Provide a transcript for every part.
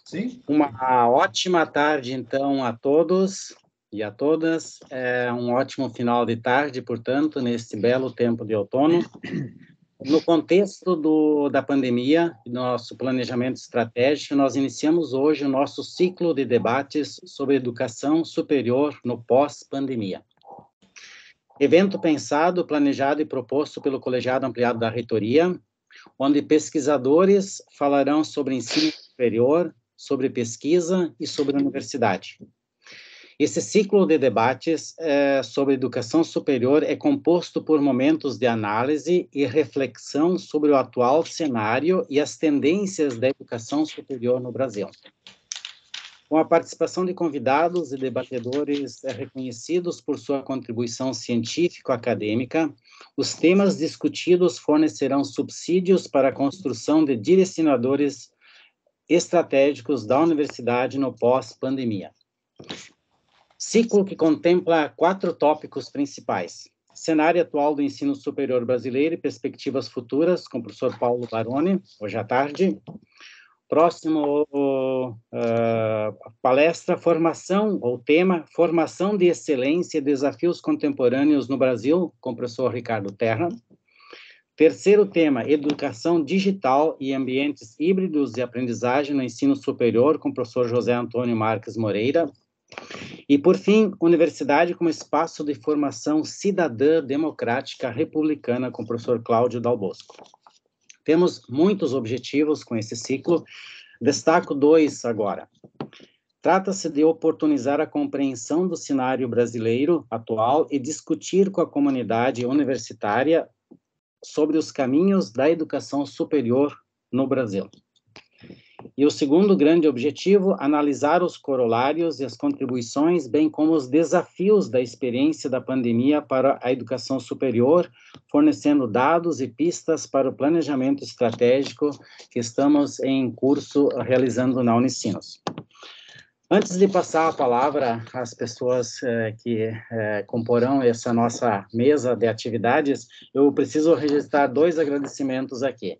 Sim. Uma ótima tarde, então, a todos e a todas. Um ótimo final de tarde, portanto, neste belo tempo de outono. No contexto da pandemia, nosso planejamento estratégico, nós iniciamos hoje o nosso ciclo de debates sobre educação superior no pós-pandemia. Evento pensado, planejado e proposto pelo Colegiado Ampliado da Reitoria, onde pesquisadores falarão sobre ensino superior, sobre pesquisa e sobre universidade. Esse ciclo de debates sobre educação superior é composto por momentos de análise e reflexão sobre o atual cenário e as tendências da educação superior no Brasil. Com a participação de convidados e debatedores reconhecidos por sua contribuição científico-acadêmica, os temas discutidos fornecerão subsídios para a construção de direcionadores estratégicos da universidade no pós-pandemia. Ciclo que contempla 4 tópicos principais: cenário atual do ensino superior brasileiro e perspectivas futuras, com o professor Paulo Baroni, hoje à tarde. Próximo palestra, formação, ou tema, formação de excelência e desafios contemporâneos no Brasil, com o professor Ricardo Terra. Terceiro tema, educação digital e ambientes híbridos de aprendizagem no ensino superior, com o professor José Antônio Marques Moreira. E, por fim, universidade como espaço de formação cidadã, democrática, republicana, com o professor Cláudio Dal Bosco. Temos muitos objetivos com esse ciclo, destaco 2 agora. Trata-se de oportunizar a compreensão do cenário brasileiro atual e discutir com a comunidade universitária sobre os caminhos da educação superior no Brasil. E o segundo grande objetivo, analisar os corolários e as contribuições, bem como os desafios da experiência da pandemia para a educação superior, fornecendo dados e pistas para o planejamento estratégico que estamos em curso realizando na Unicinos. Antes de passar a palavra às pessoas que comporão essa nossa mesa de atividades, eu preciso registrar 2 agradecimentos aqui.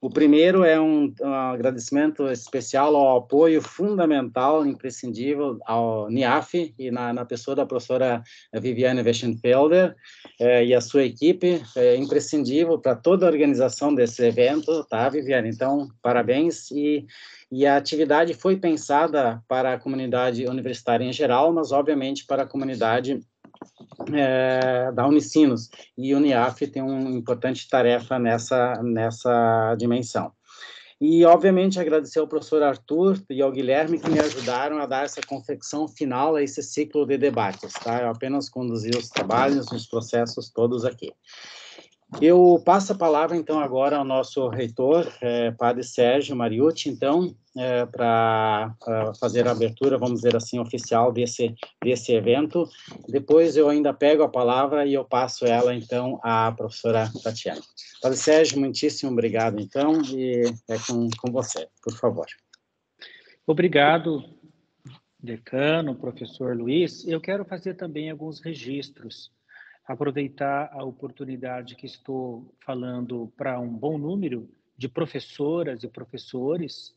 O primeiro é um agradecimento especial ao apoio fundamental, imprescindível ao NIAF e na pessoa da professora Viviane Weschenfelder e a sua equipe, imprescindível para toda a organização desse evento, tá, Viviane? Então, parabéns. E a atividade foi pensada para a comunidade universitária em geral, mas, obviamente, para a comunidade da Unicinos, e o NIAF tem uma importante tarefa nessa dimensão. E, obviamente, agradecer ao professor Arthur e ao Guilherme que me ajudaram a dar essa confecção final a esse ciclo de debates, tá? Eu apenas conduzi os trabalhos, os processos todos aqui. Eu passo a palavra, então, agora ao nosso reitor, padre Sérgio Mariucci, então, para fazer a abertura, vamos dizer assim, oficial desse evento. Depois eu ainda pego a palavra e eu passo ela, então, à professora Tatiana. Padre Sérgio, muitíssimo obrigado, então, e é com você, por favor. Obrigado, decano, professor Luiz. Eu quero fazer também alguns registros, aproveitar a oportunidade que estou falando para um bom número de professoras e professores,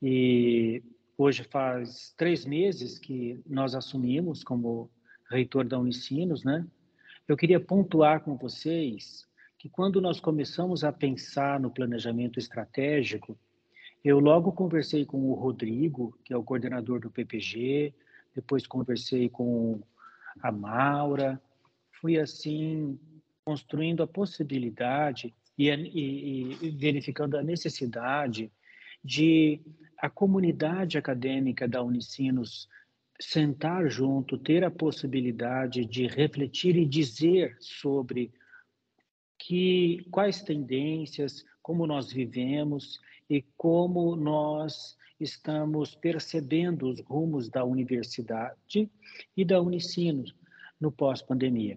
e hoje faz 3 meses que nós assumimos como reitor da Unicinos, né? Eu queria pontuar com vocês que quando nós começamos a pensar no planejamento estratégico, eu logo conversei com o Rodrigo, que é o coordenador do PPG, depois conversei com a Maura, fui assim construindo a possibilidade e verificando a necessidade de a comunidade acadêmica da Unicinos sentar junto, ter a possibilidade de refletir e dizer sobre quais tendências, como nós vivemos e como nós estamos percebendo os rumos da universidade e da Unicinos no pós-pandemia.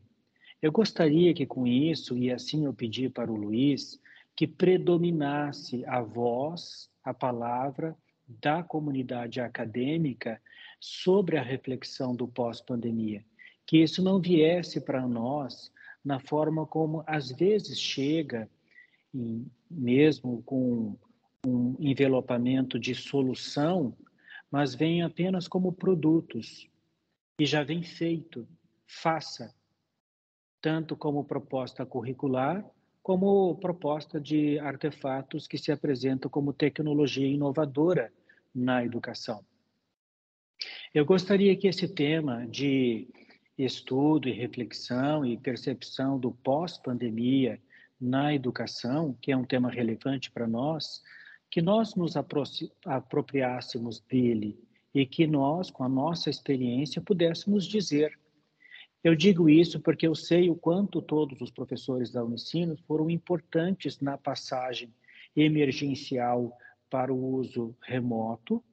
Eu gostaria que com isso, e assim eu pedi para o Luiz, que predominasse a voz, a palavra da comunidade acadêmica sobre a reflexão do pós-pandemia. Que isso não viesse para nós na forma como, às vezes, chega, mesmo com um envelopamento de solução, mas vem apenas como produtos, e já vem feito, faça, tanto como proposta curricular, como proposta de artefatos que se apresentam como tecnologia inovadora na educação. Eu gostaria que esse tema de estudo e reflexão e percepção do pós-pandemia na educação, que é um tema relevante para nós, que nós nos apropriássemos dele e que nós, com a nossa experiência, pudéssemos dizer. Eu digo isso porque eu sei o quanto todos os professores da Unicinos foram importantes na passagem emergencial para o uso remoto,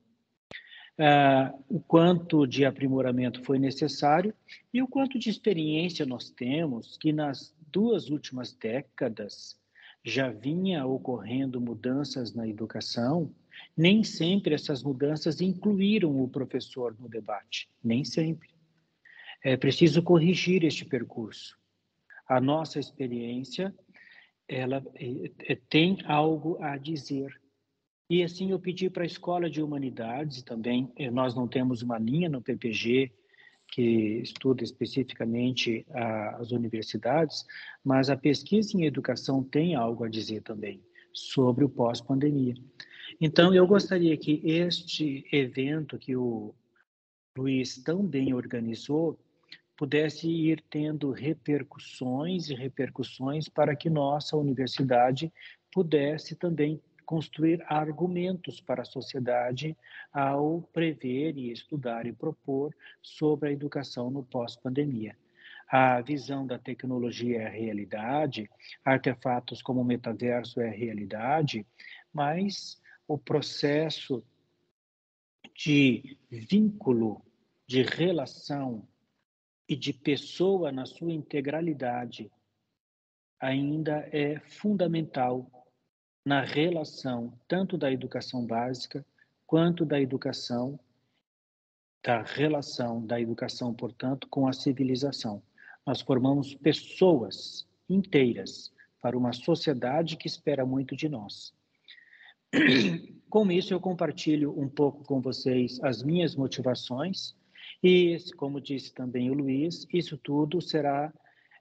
o quanto de aprimoramento foi necessário e o quanto de experiência nós temos que nas 2 últimas décadas já vinha ocorrendo mudanças na educação, nem sempre essas mudanças incluíram o professor no debate, nem sempre. É preciso corrigir este percurso. A nossa experiência, ela tem algo a dizer. E assim eu pedi para a Escola de Humanidades também, nós não temos uma linha no PPG que estuda especificamente as universidades, mas a pesquisa em educação tem algo a dizer também sobre o pós-pandemia. Então, eu gostaria que este evento que o Luiz tão bem organizou pudesse ir tendo repercussões e repercussões para que nossa universidade pudesse também construir argumentos para a sociedade ao prever e estudar e propor sobre a educação no pós-pandemia. A visão da tecnologia é a realidade, artefatos como o metaverso é a realidade, mas o processo de vínculo, de relação e de pessoa na sua integralidade ainda é fundamental na relação tanto da educação básica quanto da relação da educação, portanto, com a civilização. Nós formamos pessoas inteiras para uma sociedade que espera muito de nós. Com isso, eu compartilho um pouco com vocês as minhas motivações e, como disse também o Luiz, isso tudo será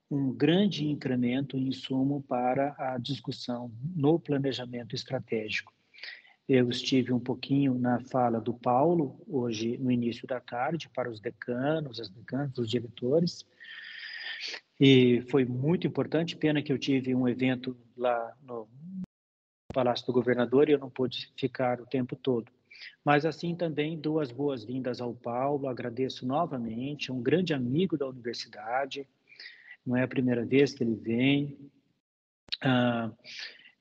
um grande incremento em insumo para a discussão no planejamento estratégico. Eu estive um pouquinho na fala do Paulo, hoje no início da tarde, para os decanos, as decanas, os diretores, e foi muito importante, pena que eu tive um evento lá no Palácio do Governador e eu não pude ficar o tempo todo. Mas assim também dou as boas-vindas ao Paulo, agradeço novamente, é um grande amigo da universidade, não é a primeira vez que ele vem,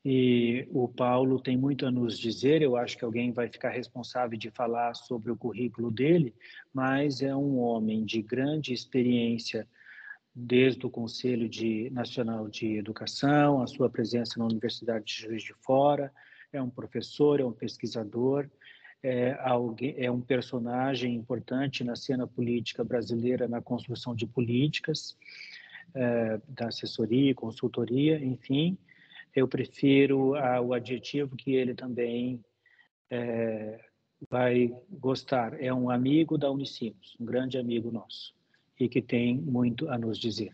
e o Paulo tem muito a nos dizer, eu acho que alguém vai ficar responsável de falar sobre o currículo dele, mas é um homem de grande experiência desde o Conselho Nacional de Educação, a sua presença na Universidade de Juiz de Fora, é um professor, é um pesquisador, é um personagem importante na cena política brasileira, na construção de políticas, da assessoria, consultoria, enfim. Eu prefiro o adjetivo que ele também vai gostar. É um amigo da Unicinos, um grande amigo nosso, e que tem muito a nos dizer.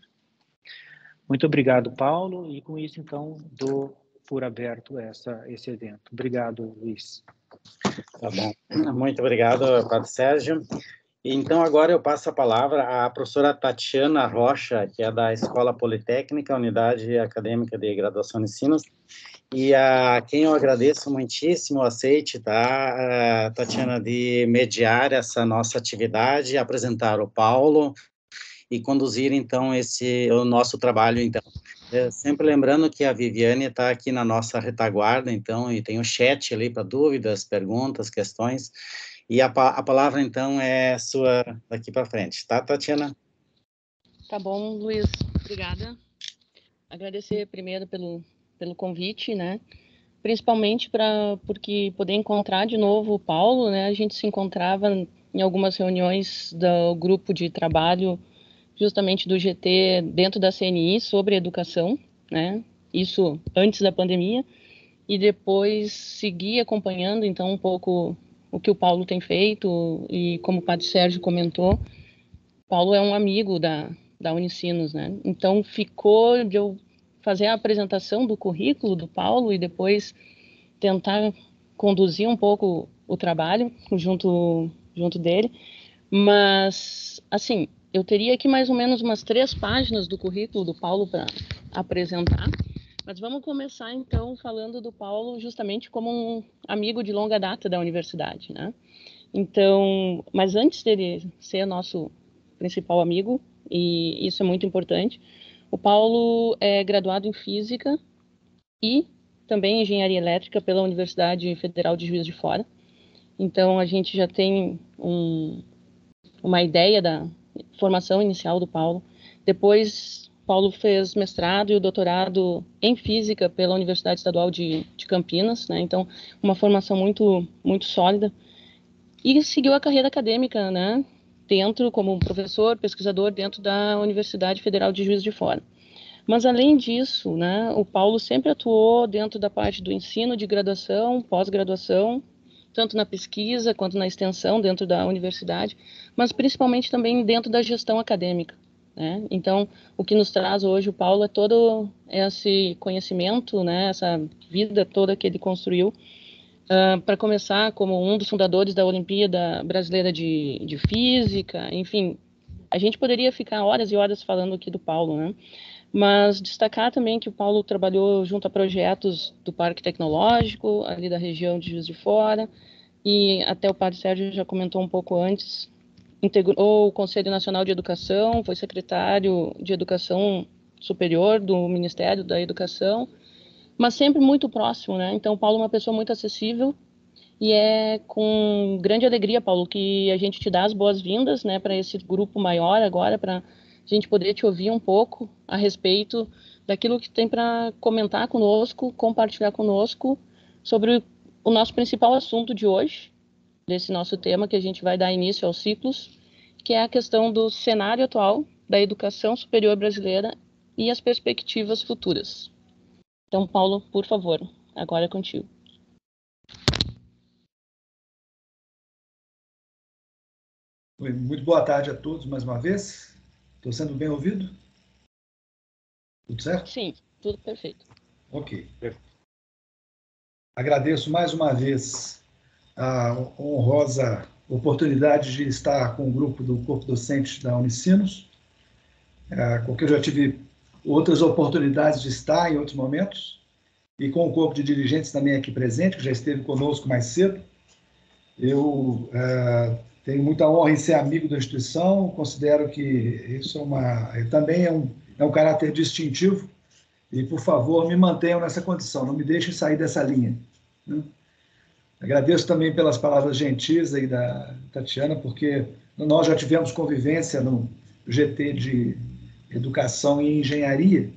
Muito obrigado, Paulo, e com isso, então, dou por aberto esse evento. Obrigado, Luiz. Tá bom. Muito obrigado, Padre Sérgio. Então, agora eu passo a palavra à professora Tatiana Rocha, que é da Escola Politécnica, Unidade Acadêmica de Graduação em Ensinos, e a quem eu agradeço muitíssimo o aceite, tá, Tatiana, de mediar essa nossa atividade, apresentar o Paulo e conduzir, então, o nosso trabalho, então. Sempre lembrando que a Viviane está aqui na nossa retaguarda, então, e tem o chat ali para dúvidas, perguntas, questões, e a palavra, então, é sua daqui para frente, tá, Tatiana? Tá bom, Luiz, obrigada. Agradecer primeiro pelo convite, né? Principalmente porque poder encontrar de novo o Paulo, né? A gente se encontrava em algumas reuniões do grupo de trabalho justamente do GT dentro da CNI sobre educação, né? Isso antes da pandemia, e depois segui acompanhando, então, um pouco o que o Paulo tem feito, e como o Padre Sérgio comentou, Paulo é um amigo da Unicinos, né? Então, ficou de eu fazer a apresentação do currículo do Paulo e depois tentar conduzir um pouco o trabalho junto dele. Mas, assim, eu teria aqui mais ou menos umas 3 páginas do currículo do Paulo para apresentar. Mas vamos começar, então, falando do Paulo justamente como um amigo de longa data da universidade, né? Então, mas antes dele ser nosso principal amigo, e isso é muito importante, o Paulo é graduado em Física e também em Engenharia Elétrica pela Universidade Federal de Juiz de Fora. Então, a gente já tem uma ideia da formação inicial do Paulo. Depois, Paulo fez mestrado e o doutorado em Física pela Universidade Estadual de Campinas, né? Então, uma formação muito, muito sólida. E seguiu a carreira acadêmica, né? Dentro, como professor, pesquisador, dentro da Universidade Federal de Juiz de Fora. Mas, além disso, né, o Paulo sempre atuou dentro da parte do ensino de graduação, pós-graduação, tanto na pesquisa quanto na extensão dentro da universidade, mas principalmente também dentro da gestão acadêmica, né? Então, o que nos traz hoje o Paulo é todo esse conhecimento, né, essa vida toda que ele construiu, para começar como um dos fundadores da Olimpíada Brasileira de Física, enfim, a gente poderia ficar horas e horas falando aqui do Paulo, né? Mas destacar também que o Paulo trabalhou junto a projetos do Parque Tecnológico, ali da região de Juiz de Fora, e até o Padre Sérgio já comentou um pouco antes, integrou o Conselho Nacional de Educação, foi secretário de Educação Superior do Ministério da Educação, mas sempre muito próximo, né? Então, o Paulo é uma pessoa muito acessível, e é com grande alegria, Paulo, que a gente te dá as boas-vindas, né, para esse grupo maior agora, para a gente poder te ouvir um pouco a respeito daquilo que tem para comentar conosco, compartilhar conosco sobre o nosso principal assunto de hoje, desse nosso tema que a gente vai dar início aos ciclos, que é a questão do cenário atual da educação superior brasileira e as perspectivas futuras. Então, Paulo, por favor, agora é contigo. Muito boa tarde a todos mais uma vez. Estou sendo bem ouvido? Tudo certo? Sim, tudo perfeito. Ok. Agradeço mais uma vez a honrosa oportunidade de estar com o grupo do Corpo Docente da Unicinos, porque eu já tive outras oportunidades de estar em outros momentos, e com o corpo de dirigentes também aqui presente, que já esteve conosco mais cedo. Eu tenho muita honra em ser amigo da instituição, considero que isso também é um caráter distintivo, e, por favor, me mantenham nessa condição, não me deixem sair dessa linha, né? Agradeço também pelas palavras gentis aí da Tatiana, porque nós já tivemos convivência no GT de Educação e Engenharia,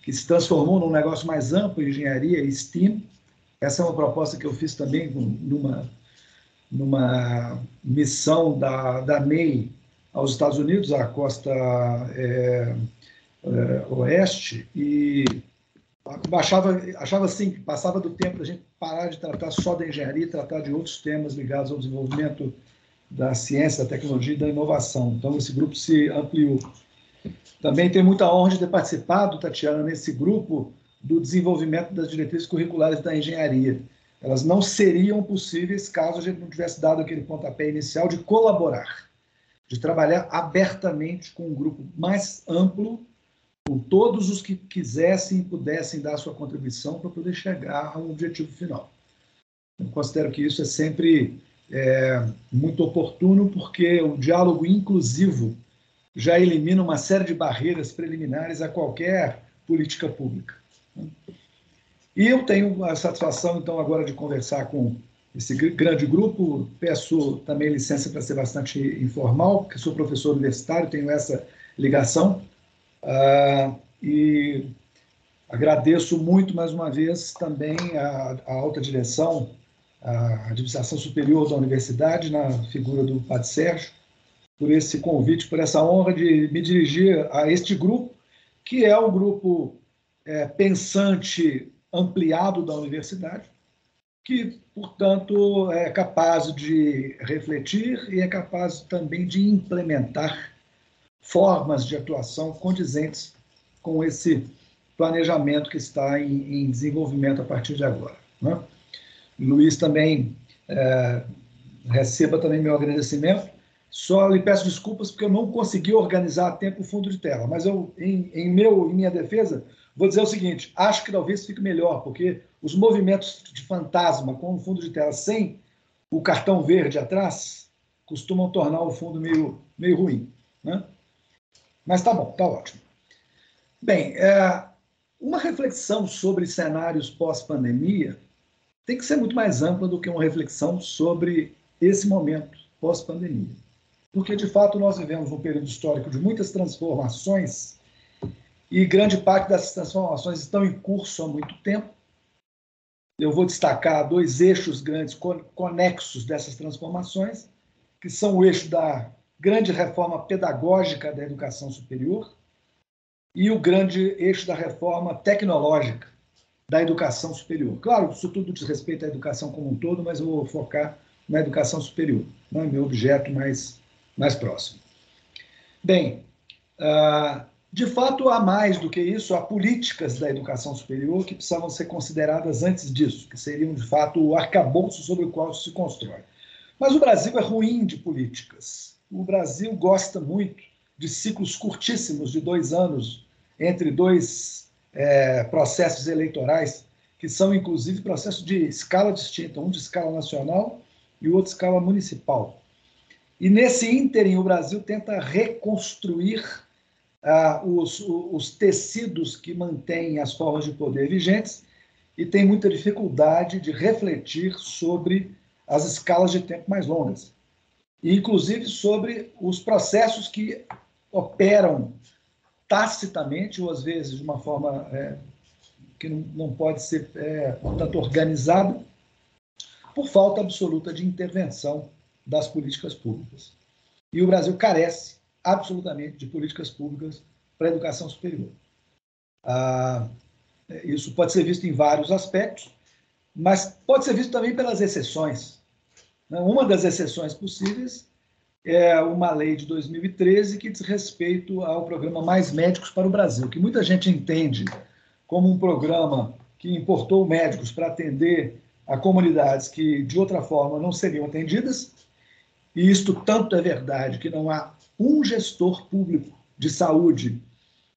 que se transformou num negócio mais amplo, engenharia e STEAM. Essa é uma proposta que eu fiz também numa missão da MEI aos Estados Unidos, à costa oeste, e achava assim, que passava do tempo da gente parar de tratar só da engenharia e tratar de outros temas ligados ao desenvolvimento da ciência, da tecnologia e da inovação. Então, esse grupo se ampliou. Também tenho muita honra de ter participado, Tatiana, nesse grupo do desenvolvimento das diretrizes curriculares da engenharia. Elas não seriam possíveis caso a gente não tivesse dado aquele pontapé inicial de colaborar, de trabalhar abertamente com um grupo mais amplo, com todos os que quisessem e pudessem dar sua contribuição para poder chegar ao objetivo final. Eu considero que isso é sempre muito oportuno, porque o diálogo inclusivo já elimina uma série de barreiras preliminares a qualquer política pública. E eu tenho a satisfação, então, agora de conversar com esse grande grupo. Peço também licença para ser bastante informal, porque sou professor universitário, tenho essa ligação. E agradeço muito, mais uma vez, também a alta direção, a administração superior da universidade, na figura do Padre Sérgio, por esse convite, por essa honra de me dirigir a este grupo, que é o grupo pensante ampliado da universidade, que, portanto, é capaz de refletir e é capaz também de implementar formas de atuação condizentes com esse planejamento que está em desenvolvimento a partir de agora, né? Luiz também receba também meu agradecimento. Só lhe peço desculpas porque eu não consegui organizar a tempo o fundo de tela, mas eu, em minha defesa, vou dizer o seguinte: acho que talvez fique melhor, porque os movimentos de fantasma com o fundo de tela sem o cartão verde atrás costumam tornar o fundo meio ruim, né? Mas tá bom, tá ótimo. Bem, uma reflexão sobre cenários pós-pandemia tem que ser muito mais ampla do que uma reflexão sobre esse momento pós-pandemia. Porque, de fato, nós vivemos um período histórico de muitas transformações e grande parte dessas transformações estão em curso há muito tempo. Eu vou destacar 2 eixos grandes conexos dessas transformações, que são o eixo da grande reforma pedagógica da educação superior e o grande eixo da reforma tecnológica da educação superior. Claro, isso tudo diz respeito à educação como um todo, mas eu vou focar na educação superior, né? Meu objeto mais próximo. Bem, de fato, há mais do que isso, há políticas da educação superior que precisavam ser consideradas antes disso, que seriam, de fato, o arcabouço sobre o qual se constrói. Mas o Brasil é ruim de políticas. O Brasil gosta muito de ciclos curtíssimos, de 2 anos, entre 2 processos eleitorais, que são, inclusive, processos de escala distinta, um de escala nacional e o outro de escala municipal. E, nesse ínterim, o Brasil tenta reconstruir os tecidos que mantêm as formas de poder vigentes e tem muita dificuldade de refletir sobre as escalas de tempo mais longas, e, inclusive, sobre os processos que operam tacitamente, ou às vezes de uma forma que não pode ser, portanto, organizada, por falta absoluta de intervenção das políticas públicas. E o Brasil carece absolutamente de políticas públicas para a educação superior. Isso pode ser visto em vários aspectos, mas pode ser visto também pelas exceções. Uma das exceções possíveis é uma lei de 2013 que diz respeito ao programa Mais Médicos para o Brasil, que muita gente entende como um programa que importou médicos para atender a comunidades que, de outra forma, não seriam atendidas. E isto tanto é verdade que não há um gestor público de saúde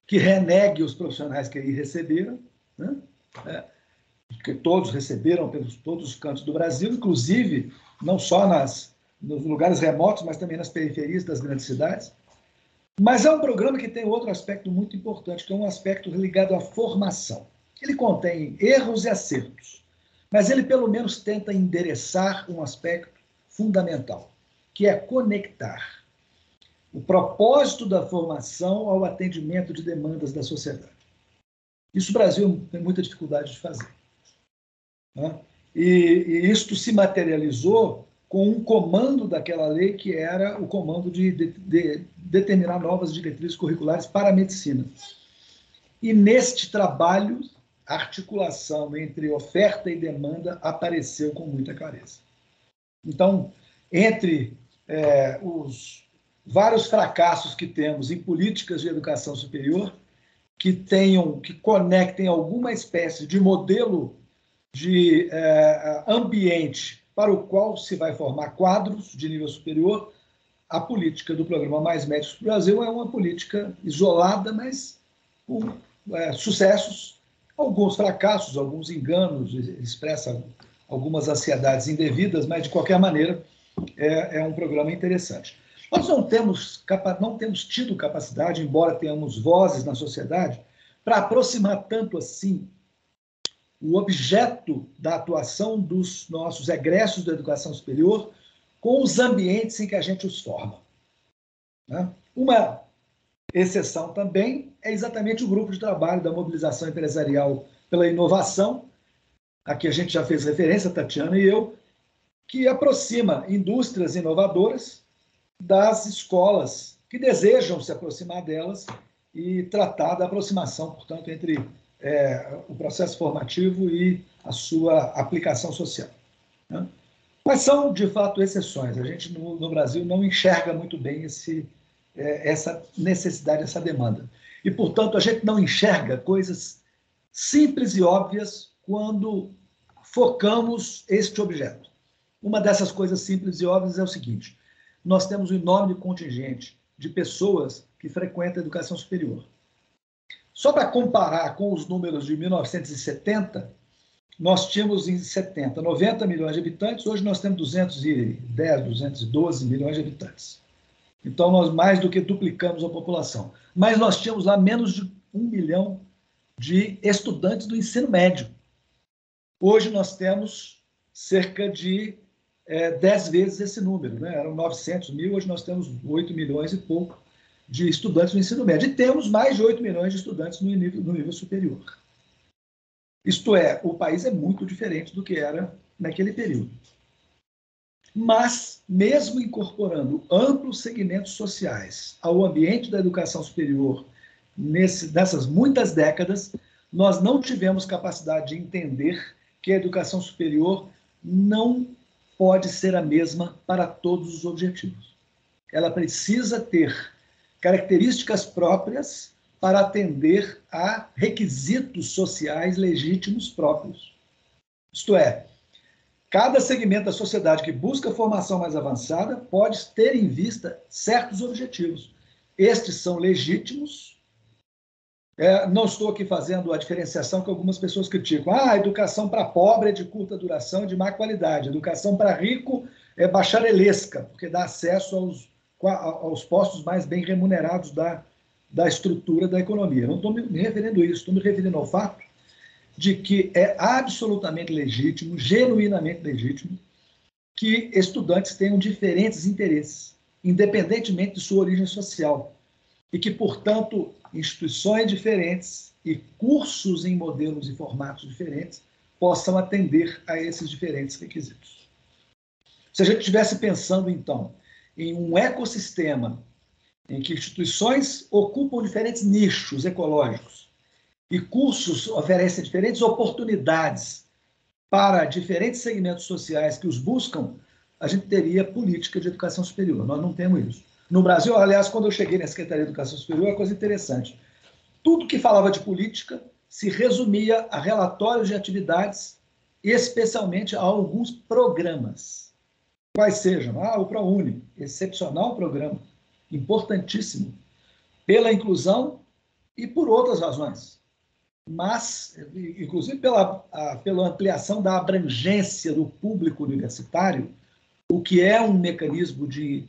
que renegue os profissionais que aí receberam, né? Porque todos receberam pelos todos os cantos do Brasil, inclusive não só nos lugares remotos, mas também nas periferias das grandes cidades. Mas é um programa que tem outro aspecto muito importante, que é um aspecto ligado à formação. Ele contém erros e acertos, mas ele pelo menos tenta endereçar um aspecto fundamental, que é conectar o propósito da formação ao atendimento de demandas da sociedade. Isso o Brasil tem muita dificuldade de fazer, né? E isto se materializou com um comando daquela lei que era o comando de determinar novas diretrizes curriculares para a medicina. E neste trabalho, a articulação entre oferta e demanda apareceu com muita clareza. Então, entre os vários fracassos que temos em políticas de educação superior, que conectem alguma espécie de modelo de ambiente para o qual se vai formar quadros de nível superior, a política do programa Mais Médicos para o Brasil é uma política isolada, mas com sucessos, alguns fracassos, alguns enganos, expressa algumas ansiedades indevidas, mas, de qualquer maneira, é um programa interessante. Nós não temos tido capacidade, embora tenhamos vozes na sociedade, para aproximar tanto assim o objeto da atuação dos nossos egressos da educação superior com os ambientes em que a gente os forma, né? Uma exceção também é exatamente o grupo de trabalho da mobilização empresarial pela inovação, a que a gente já fez referência, Tatiana e eu, que aproxima indústrias inovadoras das escolas que desejam se aproximar delas e tratar da aproximação, portanto, entre o processo formativo e a sua aplicação social, né? Mas são, de fato, exceções. A gente, no Brasil, não enxerga muito bem essa necessidade, essa demanda. E, portanto, a gente não enxerga coisas simples e óbvias quando focamos este objeto. Uma dessas coisas simples e óbvias é o seguinte: nós temos um enorme contingente de pessoas que frequentam a educação superior. Só para comparar com os números de 1970, nós tínhamos em 70 90 milhões de habitantes, hoje nós temos 210, 212 milhões de habitantes. Então, nós mais do que duplicamos a população. Mas nós tínhamos lá menos de 1 milhão de estudantes do ensino médio. Hoje nós temos cerca de 10 vezes esse número, né? Eram 900 mil, hoje nós temos 8 milhões e pouco de estudantes no ensino médio. E temos mais de 8 milhões de estudantes no nível superior. Isto é, o país é muito diferente do que era naquele período. Mas, mesmo incorporando amplos segmentos sociais ao ambiente da educação superior nessas muitas décadas, nós não tivemos capacidade de entender que a educação superior não pode ser a mesma para todos os objetivos. Ela precisa ter características próprias para atender a requisitos sociais legítimos próprios. Isto é, cada segmento da sociedade que busca formação mais avançada pode ter em vista certos objetivos. Estes são legítimos. Não estou aqui fazendo a diferenciação que algumas pessoas criticam. A educação para pobre é de curta duração e de má qualidade. A educação para rico é bacharelesca, porque dá acesso aos postos mais bem remunerados da estrutura da economia. Não estou me referindo a isso, estou me referindo ao fato de que é absolutamente legítimo, genuinamente legítimo, que estudantes tenham diferentes interesses, independentemente de sua origem social, e que, portanto, instituições diferentes e cursos em modelos e formatos diferentes possam atender a esses diferentes requisitos. Se a gente estivesse pensando, então, em um ecossistema em que instituições ocupam diferentes nichos ecológicos e cursos oferecem diferentes oportunidades para diferentes segmentos sociais que os buscam, a gente teria política de educação superior. Nós não temos isso. No Brasil, aliás, quando eu cheguei na Secretaria de Educação Superior, é uma coisa interessante. Tudo que falava de política se resumia a relatórios de atividades, especialmente a alguns programas. Quais sejam? O ProUni, excepcional programa, importantíssimo, pela inclusão e por outras razões. Mas, inclusive pela ampliação da abrangência do público universitário, o que é um mecanismo de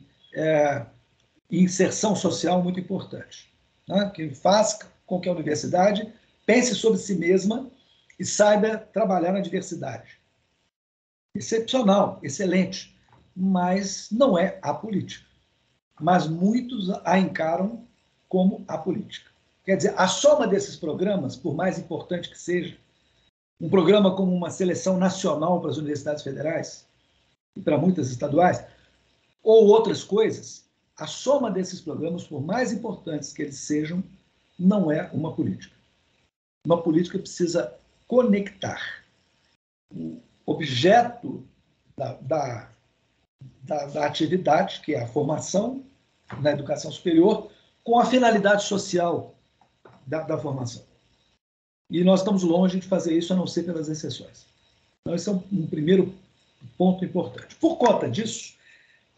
inserção social muito importante, né? Que faz com que a universidade pense sobre si mesma e saiba trabalhar na diversidade. Excepcional, excelente, mas não é a política. Mas muitos a encaram como a política. Quer dizer, a soma desses programas, por mais importante que seja, um programa como uma seleção nacional para as universidades federais e para muitas estaduais, ou outras coisas, a soma desses programas, por mais importantes que eles sejam, não é uma política. Uma política precisa conectar o objeto da atividade, que é a formação na educação superior, com a finalidade social da formação. E nós estamos longe de fazer isso, a não ser pelas exceções. Então, esse é um primeiro ponto importante. Por conta disso,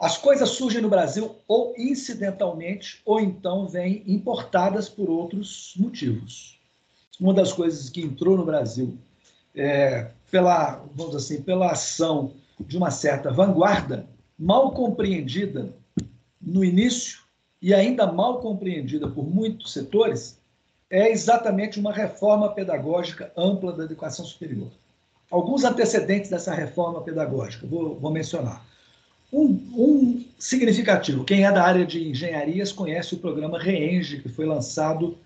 as coisas surgem no Brasil ou incidentalmente, ou então vêm importadas por outros motivos. Uma das coisas que entrou no Brasil vamos dizer assim, pela ação de uma certa vanguarda, mal compreendida no início e ainda mal compreendida por muitos setores, é exatamente uma reforma pedagógica ampla da educação superior. Alguns antecedentes dessa reforma pedagógica, vou mencionar. Um significativo, quem é da área de engenharias conhece o programa REENGE, que foi lançado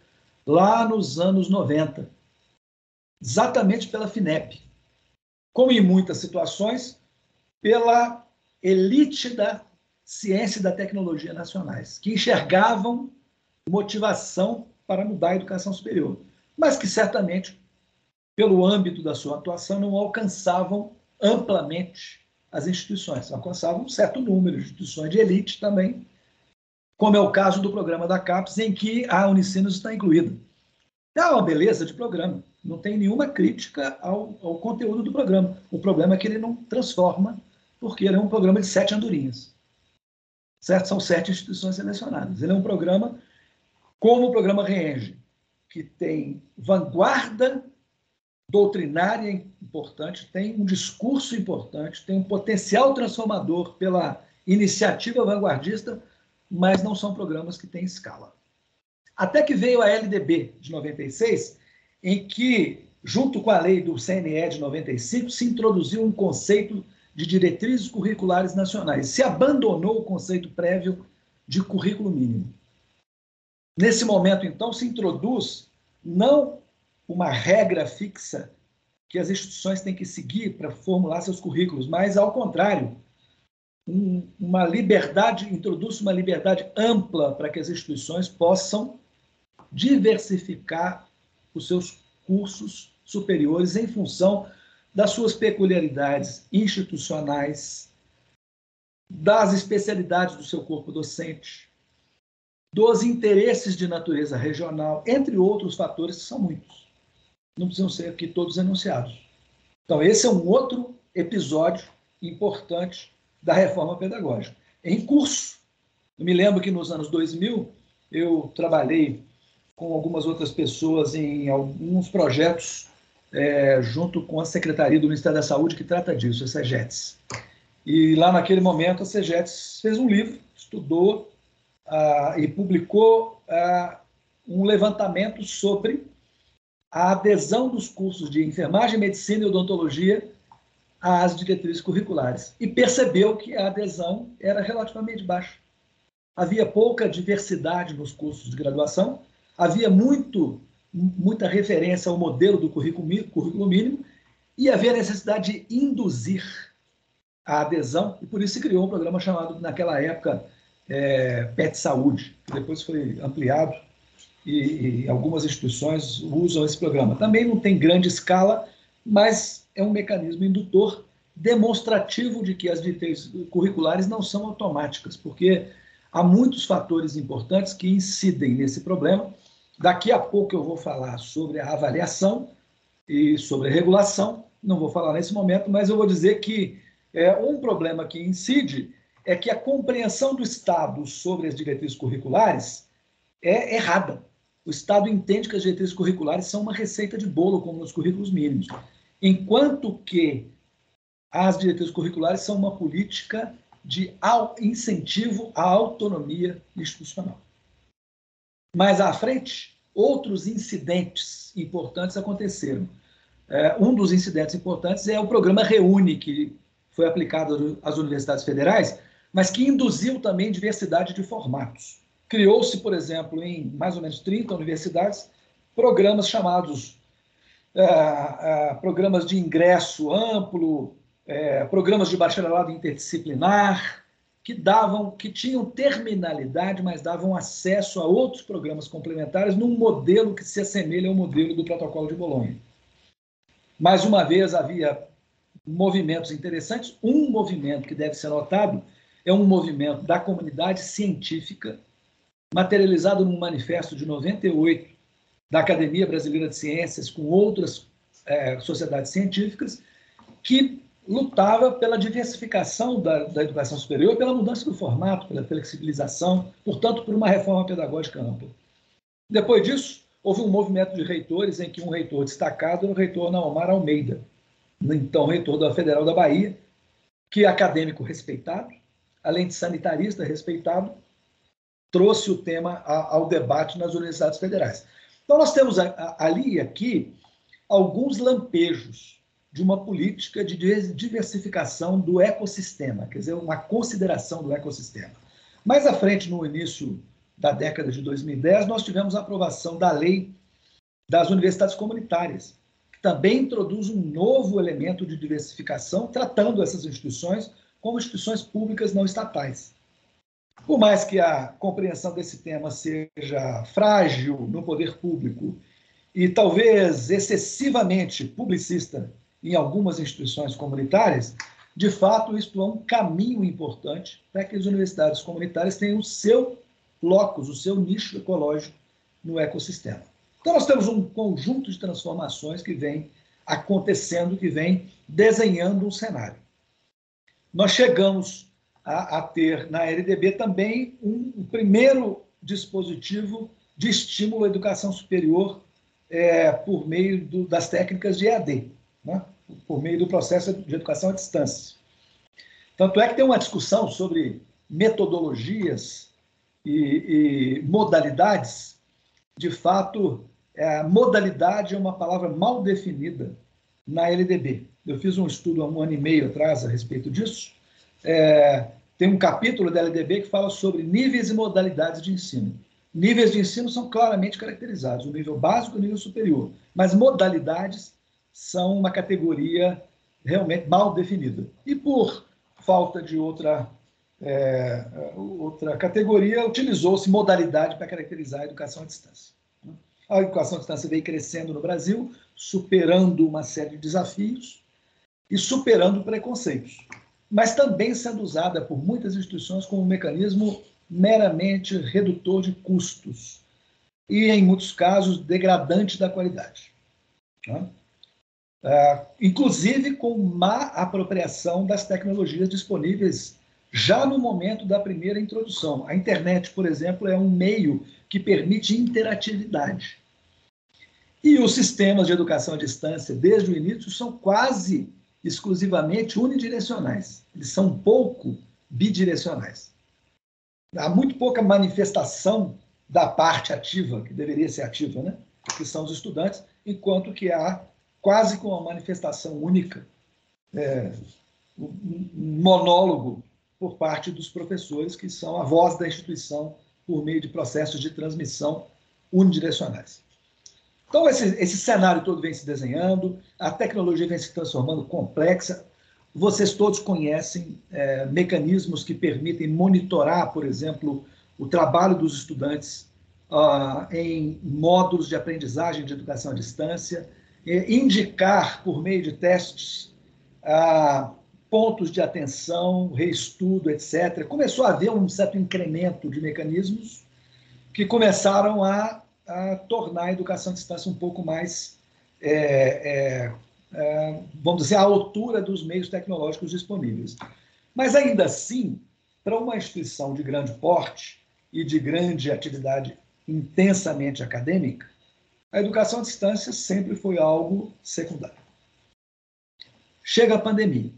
lá nos anos 90, exatamente pela FINEP. Como em muitas situações, pela elite da ciência e da tecnologia nacionais, que enxergavam motivação para mudar a educação superior, mas que certamente, pelo âmbito da sua atuação, não alcançavam amplamente as instituições, alcançavam um certo número de instituições de elite também, como é o caso do programa da CAPES, em que a Unicinos está incluída. É uma beleza de programa, não tem nenhuma crítica ao conteúdo do programa. O problema é que ele não transforma, porque ele é um programa de 7 andorinhas. Certo? São 7 instituições selecionadas. Ele é um programa como o programa REENGE, que tem vanguarda doutrinária importante, tem um discurso importante, tem um potencial transformador pela iniciativa vanguardista, mas não são programas que têm escala. Até que veio a LDB de 96, em que, junto com a lei do CNE de 95, se introduziu um conceito de diretrizes curriculares nacionais. Se abandonou o conceito prévio de currículo mínimo. Nesse momento, então, se introduz não uma regra fixa que as instituições têm que seguir para formular seus currículos, mas, ao contrário, uma liberdade, introduz uma liberdade ampla para que as instituições possam diversificar os seus cursos superiores em função das suas peculiaridades institucionais, das especialidades do seu corpo docente, dos interesses de natureza regional, entre outros fatores que são muitos. Não precisam ser aqui todos enunciados. Então, esse é um outro episódio importante da reforma pedagógica. Em curso, eu me lembro que nos anos 2000, eu trabalhei com algumas outras pessoas em alguns projetos junto com a Secretaria do Ministério da Saúde que trata disso, a SEGETS. E lá naquele momento a SEGETS fez um livro, estudou e publicou um levantamento sobre a adesão dos cursos de enfermagem, medicina e odontologia às diretrizes curriculares. E percebeu que a adesão era relativamente baixa. Havia pouca diversidade nos cursos de graduação, havia muita referência ao modelo do currículo mínimo e havia necessidade de induzir a adesão, e por isso se criou um programa chamado, naquela época, PET Saúde, que depois foi ampliado e algumas instituições usam esse programa. Também não tem grande escala, mas é um mecanismo indutor demonstrativo de que as diretrizes curriculares não são automáticas, porque há muitos fatores importantes que incidem nesse problema. Daqui a pouco eu vou falar sobre a avaliação e sobre a regulação, não vou falar nesse momento, mas eu vou dizer que um problema que incide é que a compreensão do Estado sobre as diretrizes curriculares é errada. O Estado entende que as diretrizes curriculares são uma receita de bolo, como nos currículos mínimos, enquanto que as diretrizes curriculares são uma política de incentivo à autonomia institucional. Mais à frente, outros incidentes importantes aconteceram. Um dos incidentes importantes é o programa REUNE, que foi aplicado às universidades federais, mas que induziu também diversidade de formatos. Criou-se, por exemplo, em mais ou menos 30 universidades, programas chamados programas de ingresso amplo, programas de bacharelado interdisciplinar, que tinham terminalidade, mas davam acesso a outros programas complementares num modelo que se assemelha ao modelo do Protocolo de Bolonha. Mais uma vez, havia movimentos interessantes. Um movimento que deve ser notado é um movimento da comunidade científica, materializado num manifesto de 98 da Academia Brasileira de Ciências, com outras sociedades científicas, que lutava pela diversificação da educação superior, pela mudança do formato, pela flexibilização, portanto, por uma reforma pedagógica ampla. Depois disso, houve um movimento de reitores em que um reitor destacado era o reitor Naomar Almeida, então reitor da Federal da Bahia, que é acadêmico respeitado, além de sanitarista respeitado, trouxe o tema ao debate nas universidades federais. Então, nós temos ali e aqui alguns lampejos de uma política de diversificação do ecossistema, quer dizer, uma consideração do ecossistema. Mais à frente, no início da década de 2010, nós tivemos a aprovação da lei das universidades comunitárias, que também introduz um novo elemento de diversificação, tratando essas instituições como instituições públicas não estatais. Por mais que a compreensão desse tema seja frágil no poder público e talvez excessivamente publicista em algumas instituições comunitárias, de fato, isto é um caminho importante para que as universidades comunitárias tenham o seu locus, o seu nicho ecológico no ecossistema. Então, nós temos um conjunto de transformações que vem acontecendo, que vem desenhando um cenário. Nós chegamos a ter na LDB também um primeiro dispositivo de estímulo à educação superior por meio das técnicas de EAD, né? Por meio do processo de educação à distância. Tanto é que tem uma discussão sobre metodologias e modalidades. De fato, modalidade é uma palavra mal definida na LDB. Eu fiz um estudo há 1 ano e meio atrás a respeito disso. Tem um capítulo da LDB que fala sobre níveis e modalidades de ensino. Níveis de ensino são claramente caracterizados, o nível básico e o nível superior, mas modalidades são uma categoria realmente mal definida. E por falta de outra categoria, utilizou-se modalidade para caracterizar a educação à distância. A educação à distância veio crescendo no Brasil, superando uma série de desafios e superando preconceitos, mas também sendo usada por muitas instituições como um mecanismo meramente redutor de custos e, em muitos casos, degradante da qualidade. Inclusive com má apropriação das tecnologias disponíveis já no momento da primeira introdução. A internet, por exemplo, é um meio que permite interatividade. E os sistemas de educação à distância, desde o início, são quase exclusivamente unidirecionais. Eles são pouco bidirecionais. Há muito pouca manifestação da parte ativa, que deveria ser ativa, né? Que são os estudantes, enquanto que há quase com uma manifestação única, um monólogo por parte dos professores, que são a voz da instituição por meio de processos de transmissão unidirecionais. Então, esse cenário todo vem se desenhando, a tecnologia vem se transformando complexa. Vocês todos conhecem mecanismos que permitem monitorar, por exemplo, o trabalho dos estudantes em módulos de aprendizagem de educação à distância, indicar, por meio de testes, pontos de atenção, reestudo, etc. Começou a haver um certo incremento de mecanismos que começaram a tornar a educação à distância um pouco mais, vamos dizer, à altura dos meios tecnológicos disponíveis. Mas, ainda assim, para uma instituição de grande porte e de grande atividade intensamente acadêmica, a educação à distância sempre foi algo secundário. Chega a pandemia.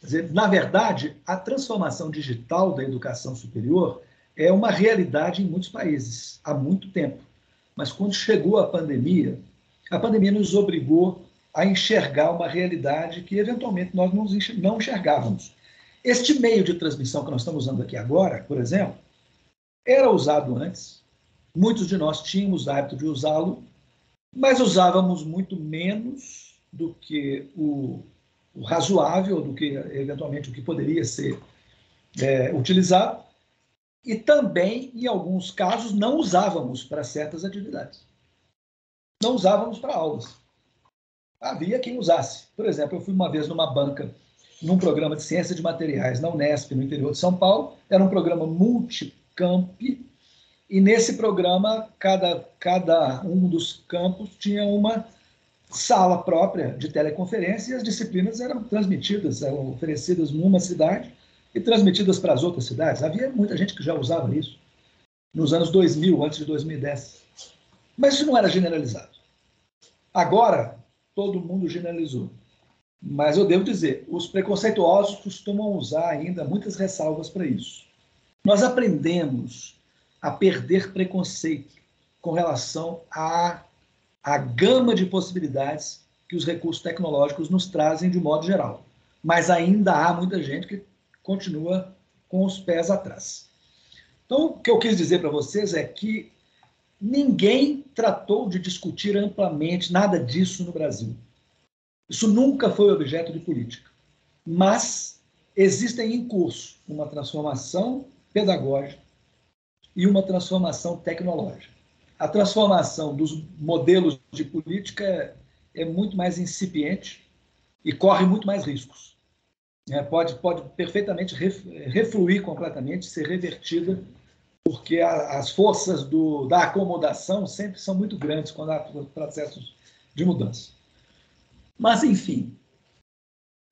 Quer dizer, na verdade, a transformação digital da educação superior é uma realidade em muitos países, há muito tempo. Mas quando chegou a pandemia nos obrigou a enxergar uma realidade que, eventualmente, nós não enxergávamos. Este meio de transmissão que nós estamos usando aqui agora, por exemplo, era usado antes, muitos de nós tínhamos o hábito de usá-lo, mas usávamos muito menos do que o razoável, do que, eventualmente, o que poderia ser utilizado. E também, em alguns casos, não usávamos para certas atividades. Não usávamos para aulas. Havia quem usasse. Por exemplo, eu fui uma vez numa banca, num programa de ciência de materiais na Unesp, no interior de São Paulo. Era um programa multicamp, e nesse programa, cada um dos campos tinha uma sala própria de teleconferência, e as disciplinas eram transmitidas, eram oferecidas numa cidade, e transmitidas para as outras cidades. Havia muita gente que já usava isso nos anos 2000, antes de 2010. Mas isso não era generalizado. Agora, todo mundo generalizou. Mas eu devo dizer, os preconceituosos costumam usar ainda muitas ressalvas para isso. Nós aprendemos a perder preconceito com relação à gama de possibilidades que os recursos tecnológicos nos trazem de modo geral. Mas ainda há muita gente que continua com os pés atrás. Então, o que eu quis dizer para vocês é que ninguém tratou de discutir amplamente nada disso no Brasil. Isso nunca foi objeto de política. Mas existem em curso uma transformação pedagógica e uma transformação tecnológica. A transformação dos modelos de política é muito mais incipiente e corre muito mais riscos. Pode perfeitamente refluir completamente, ser revertida, porque as forças da acomodação sempre são muito grandes quando há processos de mudança. Mas, enfim,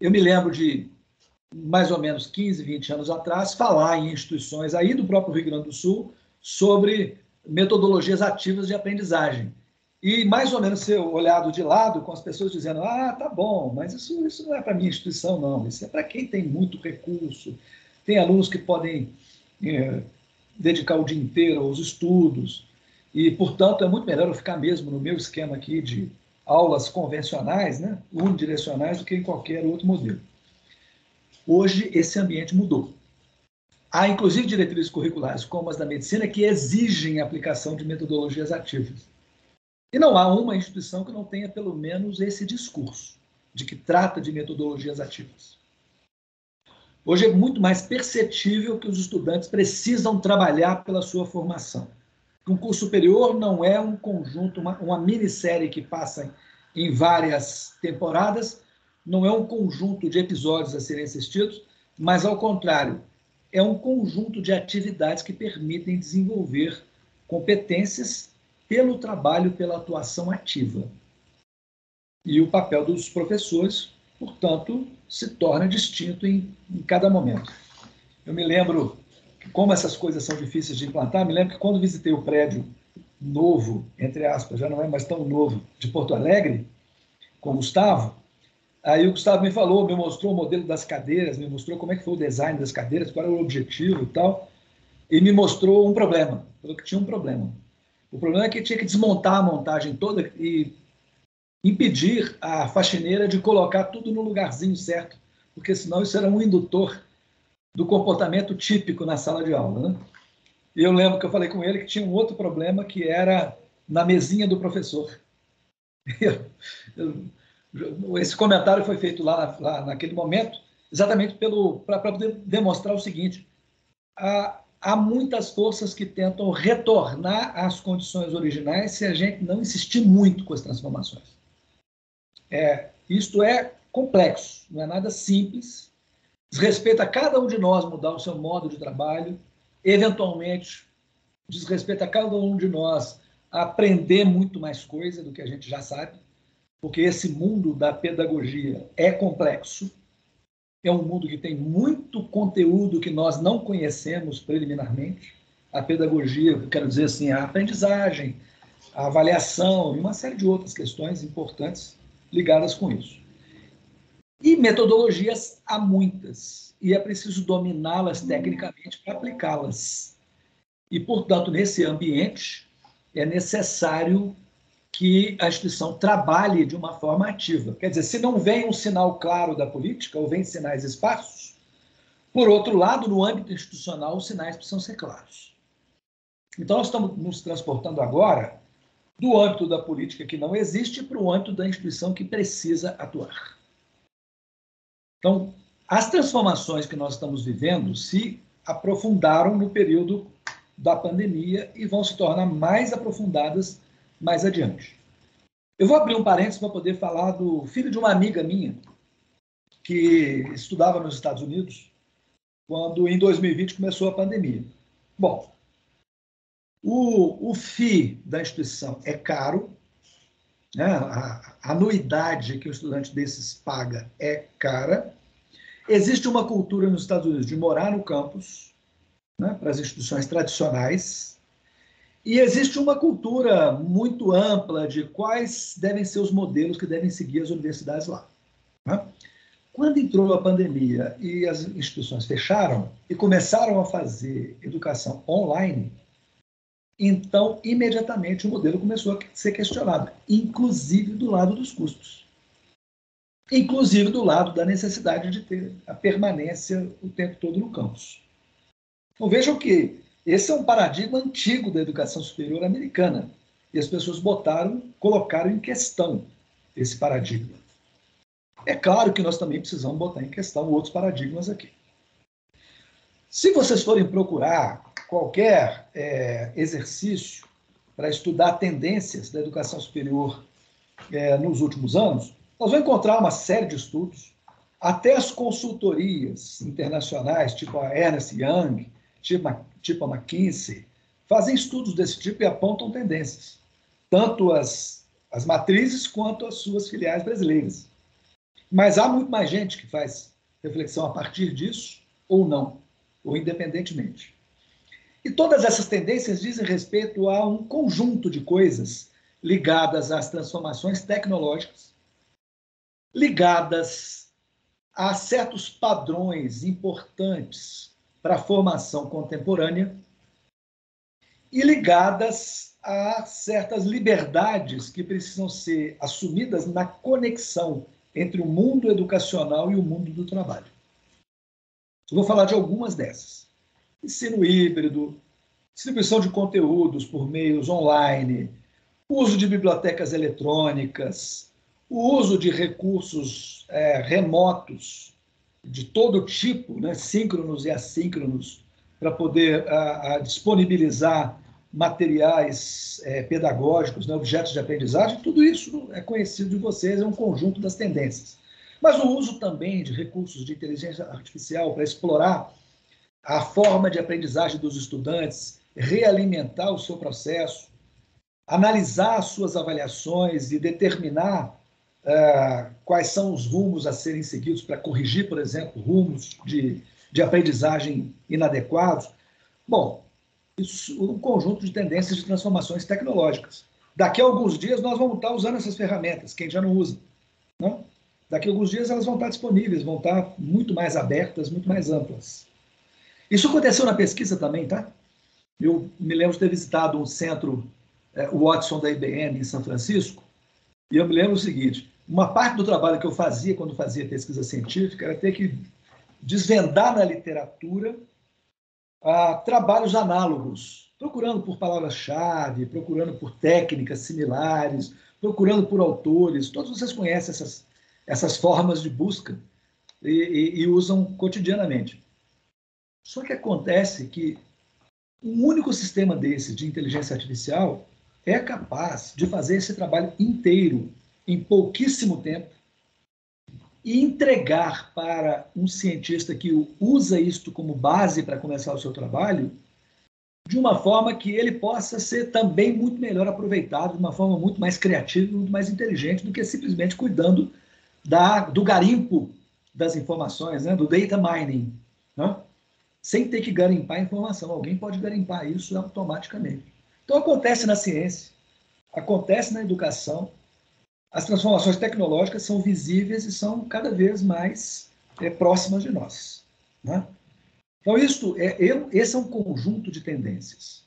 eu me lembro de, mais ou menos 15, 20 anos atrás, falar em instituições aí do próprio Rio Grande do Sul sobre metodologias ativas de aprendizagem. E, mais ou menos, ser olhado de lado com as pessoas dizendo: ah, tá bom, mas isso não é para a minha instituição, não. Isso é para quem tem muito recurso. Tem alunos que podem dedicar o dia inteiro aos estudos. E, portanto, é muito melhor eu ficar mesmo no meu esquema aqui de aulas convencionais, né, unidirecionais, do que em qualquer outro modelo. Hoje, esse ambiente mudou. Há, inclusive, diretrizes curriculares, como as da medicina, que exigem a aplicação de metodologias ativas. E não há uma instituição que não tenha, pelo menos, esse discurso de que trata de metodologias ativas. Hoje é muito mais perceptível que os estudantes precisam trabalhar pela sua formação. Um curso superior não é um conjunto, uma minissérie que passa em várias temporadas, não é um conjunto de episódios a serem assistidos, mas, ao contrário, é um conjunto de atividades que permitem desenvolver competências pelo trabalho, pela atuação ativa. E o papel dos professores, portanto, se torna distinto em cada momento. Eu me lembro que, como essas coisas são difíceis de implantar, me lembro que quando visitei o prédio novo, entre aspas, já não é mais tão novo, de Porto Alegre, com o Gustavo, aí o Gustavo me falou, me mostrou o modelo das cadeiras, me mostrou como é que foi o design das cadeiras, qual era o objetivo e tal, e me mostrou um problema, falou que tinha um problema. O problema é que tinha que desmontar a montagem toda e impedir a faxineira de colocar tudo no lugarzinho certo, porque senão isso era um indutor do comportamento típico na sala de aula, né? E eu lembro que eu falei com ele que tinha um outro problema, que era na mesinha do professor. Esse comentário foi feito lá naquele momento, exatamente para poder demonstrar o seguinte: há muitas forças que tentam retornar às condições originais se a gente não insistir muito com as transformações. Isto é complexo, não é nada simples, diz respeito a cada um de nós mudar o seu modo de trabalho, eventualmente diz respeito a cada um de nós aprender muito mais coisa do que a gente já sabe, porque esse mundo da pedagogia é complexo, é um mundo que tem muito conteúdo que nós não conhecemos preliminarmente. A pedagogia, eu quero dizer assim, a aprendizagem, a avaliação e uma série de outras questões importantes ligadas com isso. E metodologias há muitas, e é preciso dominá-las tecnicamente para aplicá-las. E, portanto, nesse ambiente, é necessário que a instituição trabalhe de uma forma ativa. Quer dizer, se não vem um sinal claro da política, ou vem sinais esparsos, por outro lado, no âmbito institucional, os sinais precisam ser claros. Então, nós estamos nos transportando agora do âmbito da política que não existe para o âmbito da instituição que precisa atuar. Então, as transformações que nós estamos vivendo se aprofundaram no período da pandemia e vão se tornar mais aprofundadas mais adiante. Eu vou abrir um parênteses para poder falar do filho de uma amiga minha que estudava nos Estados Unidos quando, em 2020, começou a pandemia. Bom, o FII da instituição é caro, né? A anuidade que o estudante desses paga é cara. Existe uma cultura nos Estados Unidos de morar no campus, né, para as instituições tradicionais, e existe uma cultura muito ampla de quais devem ser os modelos que devem seguir as universidades lá, né? Quando entrou a pandemia e as instituições fecharam e começaram a fazer educação online, então, imediatamente, o modelo começou a ser questionado, inclusive do lado dos custos, inclusive do lado da necessidade de ter a permanência o tempo todo no campus. Então, vejam que esse é um paradigma antigo da educação superior americana, e as pessoas colocaram em questão esse paradigma. É claro que nós também precisamos botar em questão outros paradigmas aqui. Se vocês forem procurar qualquer exercício para estudar tendências da educação superior nos últimos anos, nós vamos encontrar uma série de estudos, até as consultorias internacionais, tipo a Ernst Young, tipo a McKinsey, fazem estudos desse tipo e apontam tendências, tanto as matrizes quanto as suas filiais brasileiras. Mas há muito mais gente que faz reflexão a partir disso, ou não, ou independentemente. E todas essas tendências dizem respeito a um conjunto de coisas ligadas às transformações tecnológicas, ligadas a certos padrões importantes para a formação contemporânea e ligadas a certas liberdades que precisam ser assumidas na conexão entre o mundo educacional e o mundo do trabalho. Eu vou falar de algumas dessas. Ensino híbrido, distribuição de conteúdos por meios online, uso de bibliotecas eletrônicas, o uso de recursos remotos de todo tipo, né, síncronos e assíncronos, para poder disponibilizar materiais pedagógicos, né, objetos de aprendizagem, tudo isso é conhecido de vocês, é um conjunto das tendências. Mas o uso também de recursos de inteligência artificial para explorar a forma de aprendizagem dos estudantes, realimentar o seu processo, analisar as suas avaliações e determinar quais são os rumos a serem seguidos para corrigir, por exemplo, rumos de aprendizagem inadequados. Bom, isso é um conjunto de tendências de transformações tecnológicas. Daqui a alguns dias nós vamos estar usando essas ferramentas, quem já não usa. Não? Daqui a alguns dias elas vão estar disponíveis, vão estar muito mais abertas, muito mais amplas. Isso aconteceu na pesquisa também, tá? Eu me lembro de ter visitado um centro, o Watson da IBM, em São Francisco, e eu me lembro o seguinte, uma parte do trabalho que eu fazia quando fazia pesquisa científica era ter que desvendar na literatura trabalhos análogos, procurando por palavras-chave, procurando por técnicas similares, procurando por autores. Todos vocês conhecem essas formas de busca e usam cotidianamente. Só que acontece que um único sistema desse de inteligência artificial é capaz de fazer esse trabalho inteiro em pouquíssimo tempo e entregar para um cientista que usa isto como base para começar o seu trabalho de uma forma que ele possa ser também muito melhor aproveitado, de uma forma muito mais criativa, muito mais inteligente do que simplesmente cuidando do garimpo das informações, né? Do data mining, né? Sem ter que garimpar a informação. Alguém pode garimpar isso automaticamente. Então, acontece na ciência, acontece na educação, as transformações tecnológicas são visíveis e são cada vez mais próximas de nós. Né? Então, esse é um conjunto de tendências.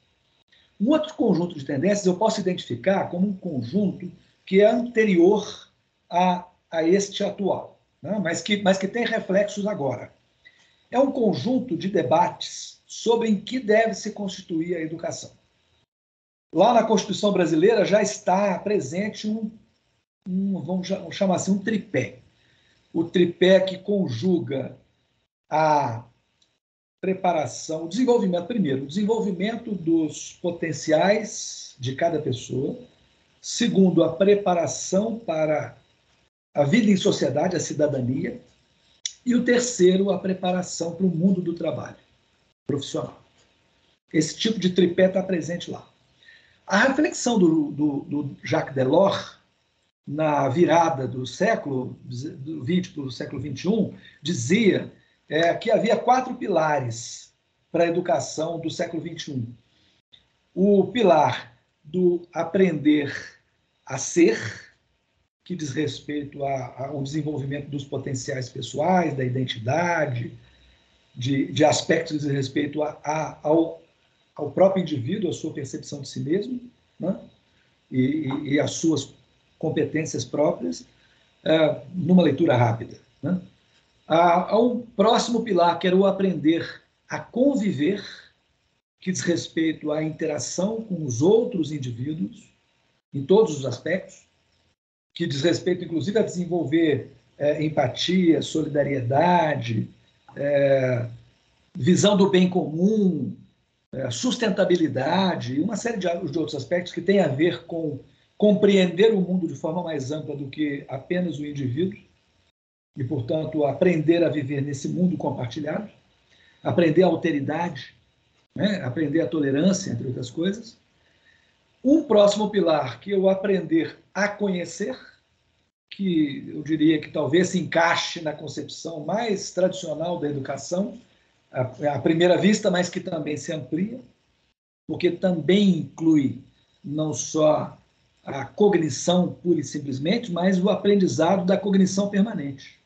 Um outro conjunto de tendências eu posso identificar como um conjunto que é anterior a este atual, né? mas que tem reflexos agora. É um conjunto de debates sobre em que deve se constituir a educação. Lá na Constituição brasileira já está presente vamos chamar assim, um tripé. O tripé que conjuga a preparação, o desenvolvimento, primeiro, o desenvolvimento dos potenciais de cada pessoa. Segundo, a preparação para a vida em sociedade, a cidadania. E o terceiro, a preparação para o mundo do trabalho profissional. Esse tipo de tripé está presente lá. A reflexão do Jacques Delors, na virada do século XX para o século XXI, dizia que havia 4 pilares para a educação do século XXI. O pilar do aprender a ser, que diz respeito ao desenvolvimento dos potenciais pessoais, da identidade, de aspectos que dizem respeito ao próprio indivíduo, a sua percepção de si mesmo, né? e as suas competências próprias, numa leitura rápida. Né? Há um próximo pilar, que era o aprender a conviver, que diz respeito à interação com os outros indivíduos, em todos os aspectos, que diz respeito, inclusive, a desenvolver empatia, solidariedade, visão do bem comum, sustentabilidade, e uma série de outros aspectos que têm a ver com compreender o mundo de forma mais ampla do que apenas o indivíduo e, portanto, aprender a viver nesse mundo compartilhado, aprender a alteridade, né? Aprender a tolerância, entre outras coisas. Um próximo pilar que eu aprender a conhecer, que eu diria que talvez se encaixe na concepção mais tradicional da educação, à primeira vista, mas que também se amplia, porque também inclui não só a cognição pura e simplesmente, mas o aprendizado da cognição permanente,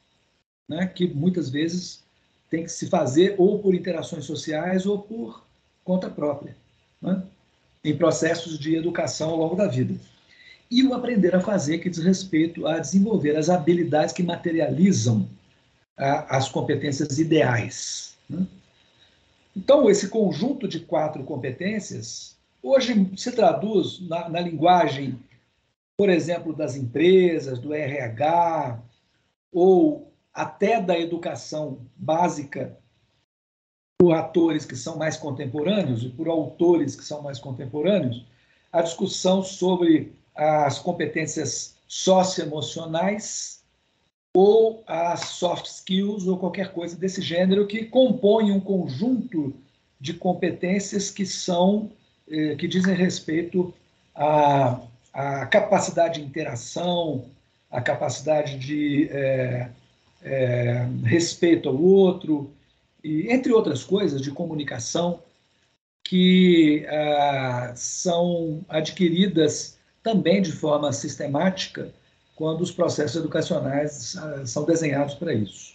né? Que muitas vezes tem que se fazer ou por interações sociais ou por conta própria, né? Em processos de educação ao longo da vida. E o aprender a fazer, que diz respeito a desenvolver as habilidades que materializam as competências ideais, né? Então, esse conjunto de 4 competências, hoje se traduz na linguagem, por exemplo, das empresas, do RH, ou até da educação básica, por atores que são mais contemporâneos e por autores que são mais contemporâneos, a discussão sobre as competências socioemocionais ou as soft skills ou qualquer coisa desse gênero que compõe um conjunto de competências que dizem respeito à capacidade de interação, à capacidade de respeito ao outro, e entre outras coisas, de comunicação, que são adquiridas também de forma sistemática quando os processos educacionais são desenhados para isso.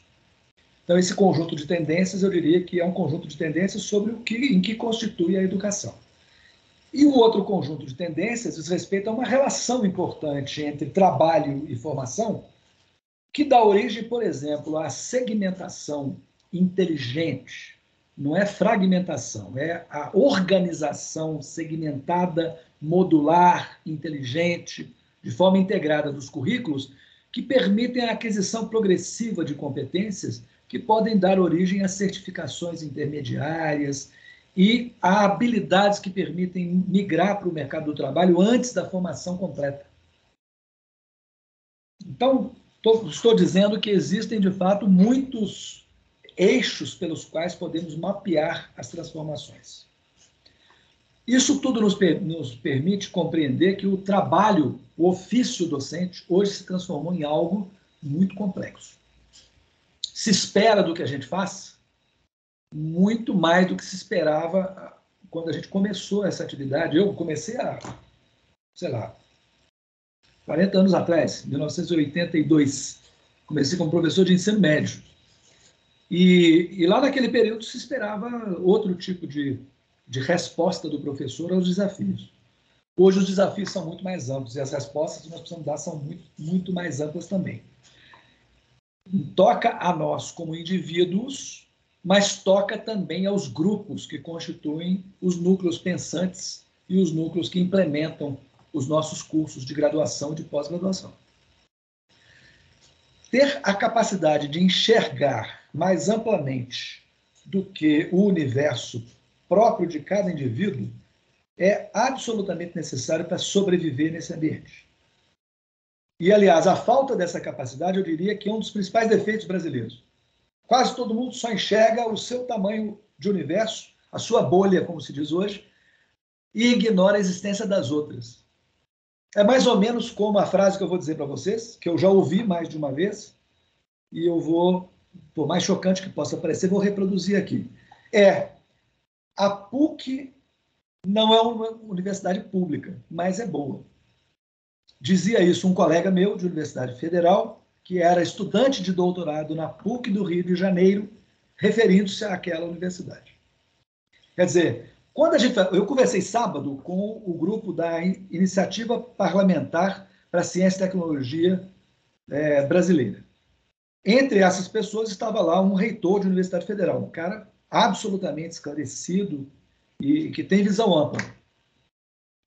Então, esse conjunto de tendências, eu diria que é um conjunto de tendências sobre em que constitui a educação. E o outro conjunto de tendências diz respeito a uma relação importante entre trabalho e formação, que dá origem, por exemplo, à segmentação inteligente. Não é fragmentação, é a organização segmentada, modular, inteligente, de forma integrada dos currículos, que permitem a aquisição progressiva de competências que podem dar origem a certificações intermediárias e a habilidades que permitem migrar para o mercado do trabalho antes da formação completa. Então, estou dizendo que existem, de fato, muitos eixos pelos quais podemos mapear as transformações. Isso tudo nos permite compreender que o trabalho, o ofício docente, hoje se transformou em algo muito complexo. Se espera do que a gente faz muito mais do que se esperava quando a gente começou essa atividade. Eu comecei há, 40 anos atrás, 1982. Comecei como professor de ensino médio. E lá naquele período se esperava outro tipo de resposta do professor aos desafios. Hoje os desafios são muito mais amplos e as respostas que nós precisamos dar são muito, muito mais amplas também. Toca a nós como indivíduos, mas toca também aos grupos que constituem os núcleos pensantes e os núcleos que implementam os nossos cursos de graduação e de pós-graduação. Ter a capacidade de enxergar mais amplamente do que o universo próprio de cada indivíduo é absolutamente necessário para sobreviver nesse ambiente. E, aliás, a falta dessa capacidade, eu diria que é um dos principais defeitos brasileiros. Quase todo mundo só enxerga o seu tamanho de universo, a sua bolha, como se diz hoje, e ignora a existência das outras. É mais ou menos como a frase que eu vou dizer para vocês, que eu já ouvi mais de uma vez, e eu vou, por mais chocante que possa parecer, vou reproduzir aqui. A PUC não é uma universidade pública, mas é boa. Dizia isso um colega meu de Universidade Federal, que era estudante de doutorado na PUC do Rio de Janeiro, referindo-se àquela universidade. Quer dizer, eu conversei sábado com o grupo da Iniciativa Parlamentar para a Ciência e Tecnologia brasileira. Entre essas pessoas estava lá um reitor de Universidade Federal, um cara absolutamente esclarecido e que tem visão ampla.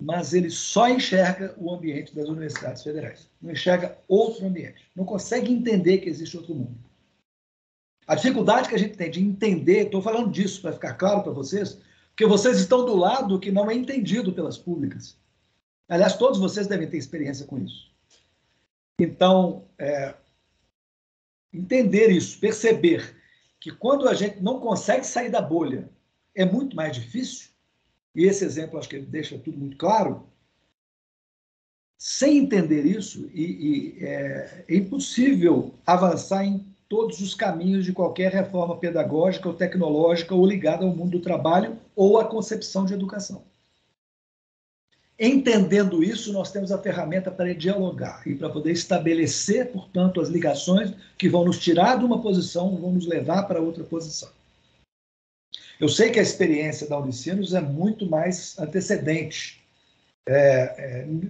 Mas ele só enxerga o ambiente das universidades federais. Não enxerga outro ambiente. Não consegue entender que existe outro mundo. A dificuldade que a gente tem de entender, estou falando disso para ficar claro para vocês, porque vocês estão do lado que não é entendido pelas públicas. Aliás, todos vocês devem ter experiência com isso. Então, entender isso, perceber que quando a gente não consegue sair da bolha, é muito mais difícil, e esse exemplo acho que ele deixa tudo muito claro. Sem entender isso, é impossível avançar em todos os caminhos de qualquer reforma pedagógica ou tecnológica ou ligada ao mundo do trabalho ou à concepção de educação. Entendendo isso, nós temos a ferramenta para dialogar e para poder estabelecer, portanto, as ligações que vão nos tirar de uma posição, vão nos levar para outra posição. Eu sei que a experiência da Unicinos é muito mais antecedente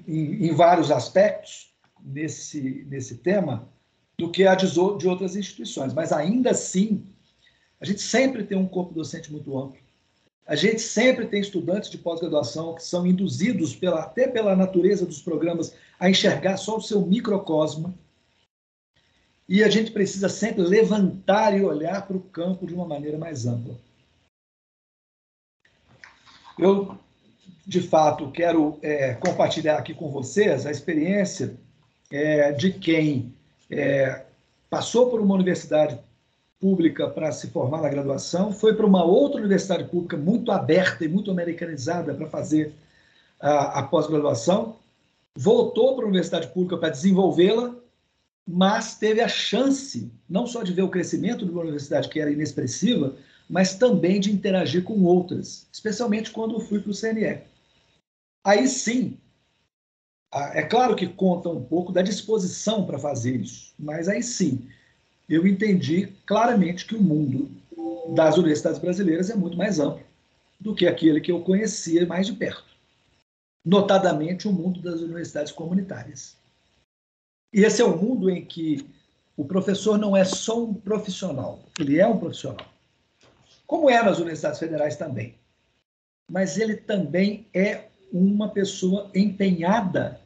em vários aspectos nesse tema do que a de outras instituições, mas ainda assim, a gente sempre tem um corpo docente muito amplo. A gente sempre tem estudantes de pós-graduação que são induzidos, até pela natureza dos programas, a enxergar só o seu microcosmo. E a gente precisa sempre levantar e olhar para o campo de uma maneira mais ampla. Eu, de fato, quero compartilhar aqui com vocês a experiência de quem passou por uma universidade pública para se formar na graduação, foi para uma outra universidade pública muito aberta e muito americanizada para fazer a pós-graduação, voltou para a universidade pública para desenvolvê-la, mas teve a chance não só de ver o crescimento de uma universidade que era inexpressiva, mas também de interagir com outras, especialmente quando eu fui para o CNE. Aí sim, é claro que conta um pouco da disposição para fazer isso, mas aí sim, eu entendi claramente que o mundo das universidades brasileiras é muito mais amplo do que aquele que eu conhecia mais de perto, notadamente o mundo das universidades comunitárias. E esse é um mundo em que o professor não é só um profissional, ele é um profissional, como é nas universidades federais também, mas ele também é uma pessoa empenhada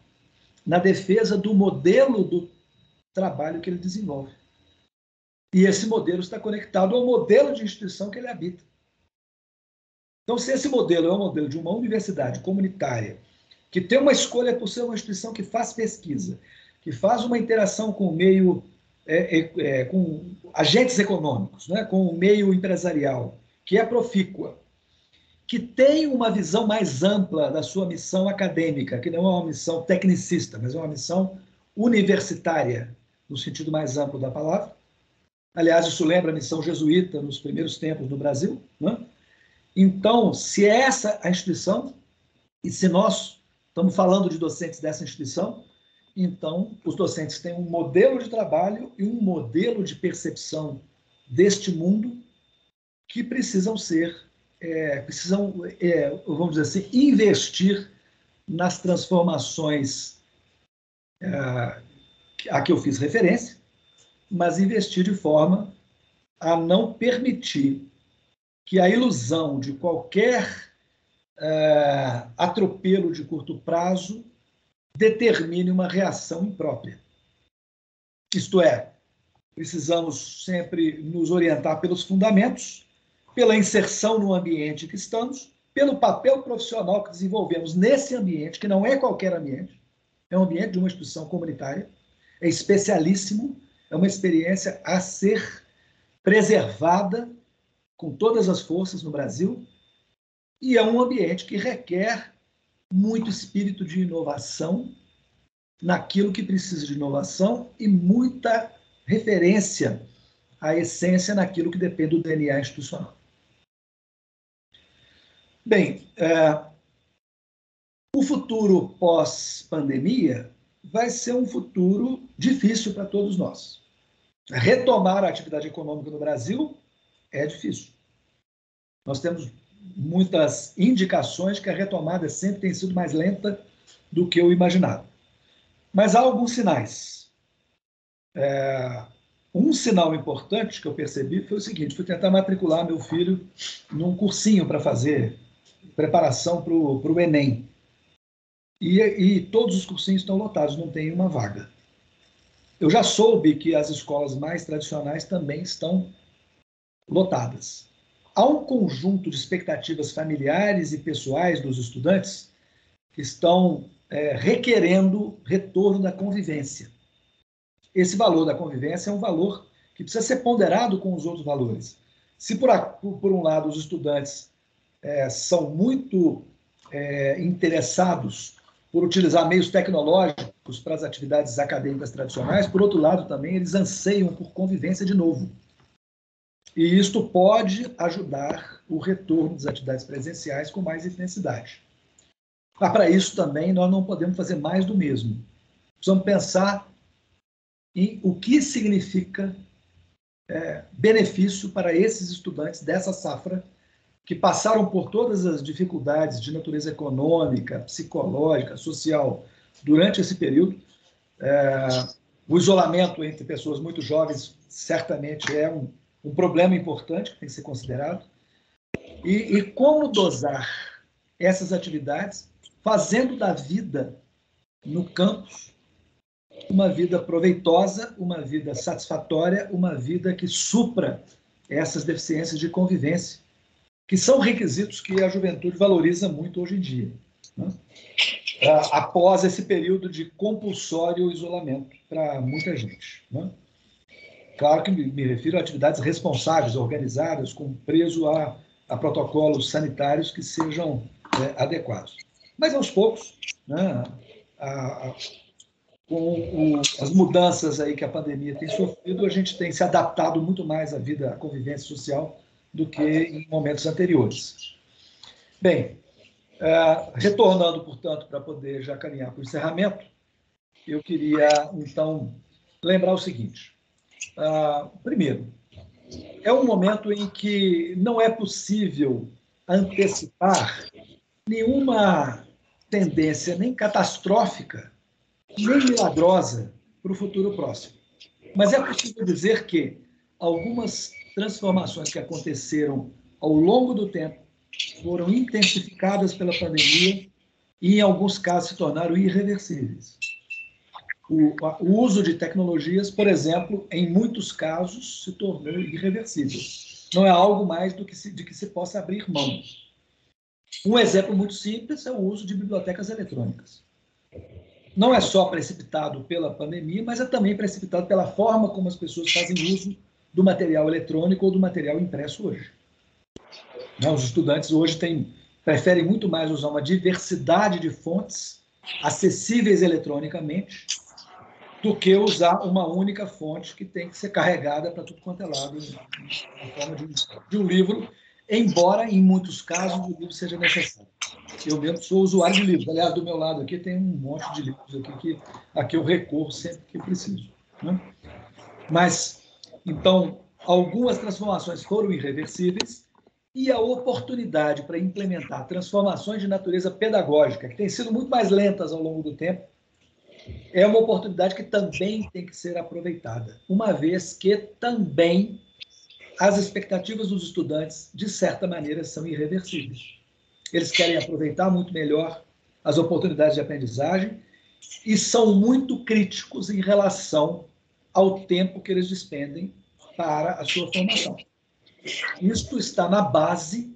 na defesa do modelo do trabalho que ele desenvolve. E esse modelo está conectado ao modelo de instituição que ele habita. Então, se esse modelo é o modelo de uma universidade comunitária, que tem uma escolha por ser uma instituição que faz pesquisa, que faz uma interação com o meio, com agentes econômicos, né, com o meio empresarial, que é profícua, que tem uma visão mais ampla da sua missão acadêmica, que não é uma missão tecnicista, mas é uma missão universitária, no sentido mais amplo da palavra. Aliás, isso lembra a missão jesuíta nos primeiros tempos no Brasil, né? Então, se é essa a instituição, e se nós estamos falando de docentes dessa instituição, então os docentes têm um modelo de trabalho e um modelo de percepção deste mundo que precisam vamos dizer assim, investir nas transformações a que eu fiz referência, mas investir de forma a não permitir que a ilusão de qualquer atropelo de curto prazo determine uma reação imprópria. Isto é, precisamos sempre nos orientar pelos fundamentos, pela inserção no ambiente que estamos, pelo papel profissional que desenvolvemos nesse ambiente, que não é qualquer ambiente, é um ambiente de uma instituição comunitária, é especialíssimo, é uma experiência a ser preservada com todas as forças no Brasil, e é um ambiente que requer muito espírito de inovação naquilo que precisa de inovação e muita referência à essência naquilo que depende do DNA institucional. Bem, o futuro pós-pandemia vai ser um futuro difícil para todos nós. Retomar a atividade econômica no Brasil é difícil. Nós temos muitas indicações que a retomada sempre tem sido mais lenta do que o imaginado. Mas há alguns sinais. Um sinal importante que eu percebi foi o seguinte: fui tentar matricular meu filho num cursinho para fazer preparação para o Enem. E todos os cursinhos estão lotados, não tem uma vaga. Eu já soube que as escolas mais tradicionais também estão lotadas. Há um conjunto de expectativas familiares e pessoais dos estudantes que estão requerendo retorno da convivência. Esse valor da convivência é um valor que precisa ser ponderado com os outros valores. Se, por um lado, os estudantes são muito interessados por utilizar meios tecnológicos para as atividades acadêmicas tradicionais, por outro lado, também, eles anseiam por convivência de novo. E isto pode ajudar o retorno das atividades presenciais com mais intensidade. Mas, para isso, também, nós não podemos fazer mais do mesmo. Precisamos pensar em o que significa benefício para esses estudantes dessa safra que passaram por todas as dificuldades de natureza econômica, psicológica, social durante esse período. O isolamento entre pessoas muito jovens certamente é um problema importante que tem que ser considerado. E como dosar essas atividades, fazendo da vida no campus uma vida proveitosa, uma vida satisfatória, uma vida que supra essas deficiências de convivência, que são requisitos que a juventude valoriza muito hoje em dia, né? Após esse período de compulsório isolamento para muita gente, né? Claro que me refiro a atividades responsáveis, organizadas, com preso a protocolos sanitários que sejam adequados. Mas, aos poucos, né, com as mudanças aí que a pandemia tem sofrido, a gente tem se adaptado muito mais à vida, à convivência social, do que em momentos anteriores. Bem, retornando, portanto, para poder já caminhar para o encerramento, eu queria, então, lembrar o seguinte. Primeiro, é um momento em que não é possível antecipar nenhuma tendência nem catastrófica, nem milagrosa para o futuro próximo. Mas é possível dizer que algumas transformações que aconteceram ao longo do tempo foram intensificadas pela pandemia e, em alguns casos, se tornaram irreversíveis. O uso de tecnologias, por exemplo, em muitos casos, se tornou irreversível. Não é algo mais de que se possa abrir mão. Um exemplo muito simples é o uso de bibliotecas eletrônicas. Não é só precipitado pela pandemia, mas é também precipitado pela forma como as pessoas fazem uso do material eletrônico ou do material impresso hoje. Os estudantes hoje preferem muito mais usar uma diversidade de fontes acessíveis eletronicamente do que usar uma única fonte que tem que ser carregada para tudo quanto é lado, na forma de um livro, embora, em muitos casos, o livro seja necessário. Eu mesmo sou usuário de livros. Aliás, do meu lado aqui tem um monte de livros aqui eu recorro sempre que preciso, né? Mas, então, algumas transformações foram irreversíveis e a oportunidade para implementar transformações de natureza pedagógica, que têm sido muito mais lentas ao longo do tempo, é uma oportunidade que também tem que ser aproveitada, uma vez que também as expectativas dos estudantes, de certa maneira, são irreversíveis. Eles querem aproveitar muito melhor as oportunidades de aprendizagem e são muito críticos em relação ao tempo que eles despendem para a sua formação. Isto está na base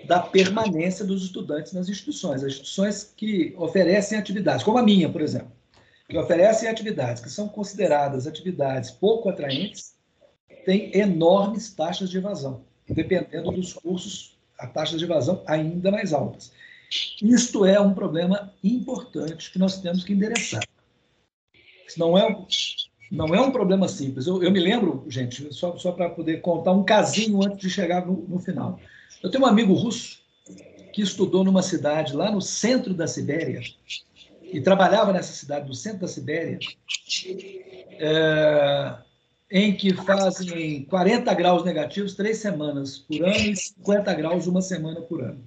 da permanência dos estudantes nas instituições. As instituições que oferecem atividades, como a minha, por exemplo, que oferecem atividades que são consideradas atividades pouco atraentes, têm enormes taxas de evasão. Dependendo dos cursos, a taxa de evasão ainda mais altas. Isto é um problema importante que nós temos que endereçar. Não é um problema simples. Eu me lembro, gente, só para poder contar um casinho antes de chegar no final. Eu tenho um amigo russo que estudou numa cidade lá no centro da Sibéria e trabalhava nessa cidade do centro da Sibéria, em que fazem 40 graus negativos 3 semanas por ano e 50 graus 1 semana por ano.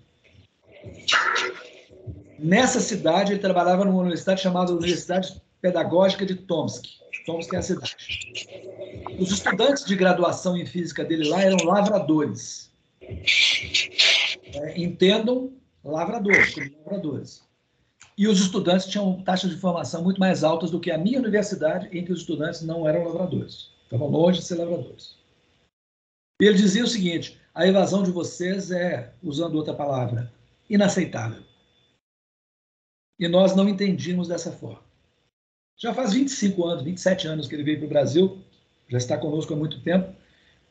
Nessa cidade, ele trabalhava numa universidade chamada Universidade Pedagógica de Tomsk. Tomsk é a cidade. Os estudantes de graduação em física dele lá eram lavradores. Entendam, lavradores. E os estudantes tinham taxas de formação muito mais altas do que a minha universidade, em que os estudantes não eram lavradores. Estavam longe de ser lavradores. E ele dizia o seguinte: a evasão de vocês é, usando outra palavra, inaceitável. E nós não entendíamos dessa forma. Já faz 25 anos, 27 anos que ele veio para o Brasil, já está conosco há muito tempo.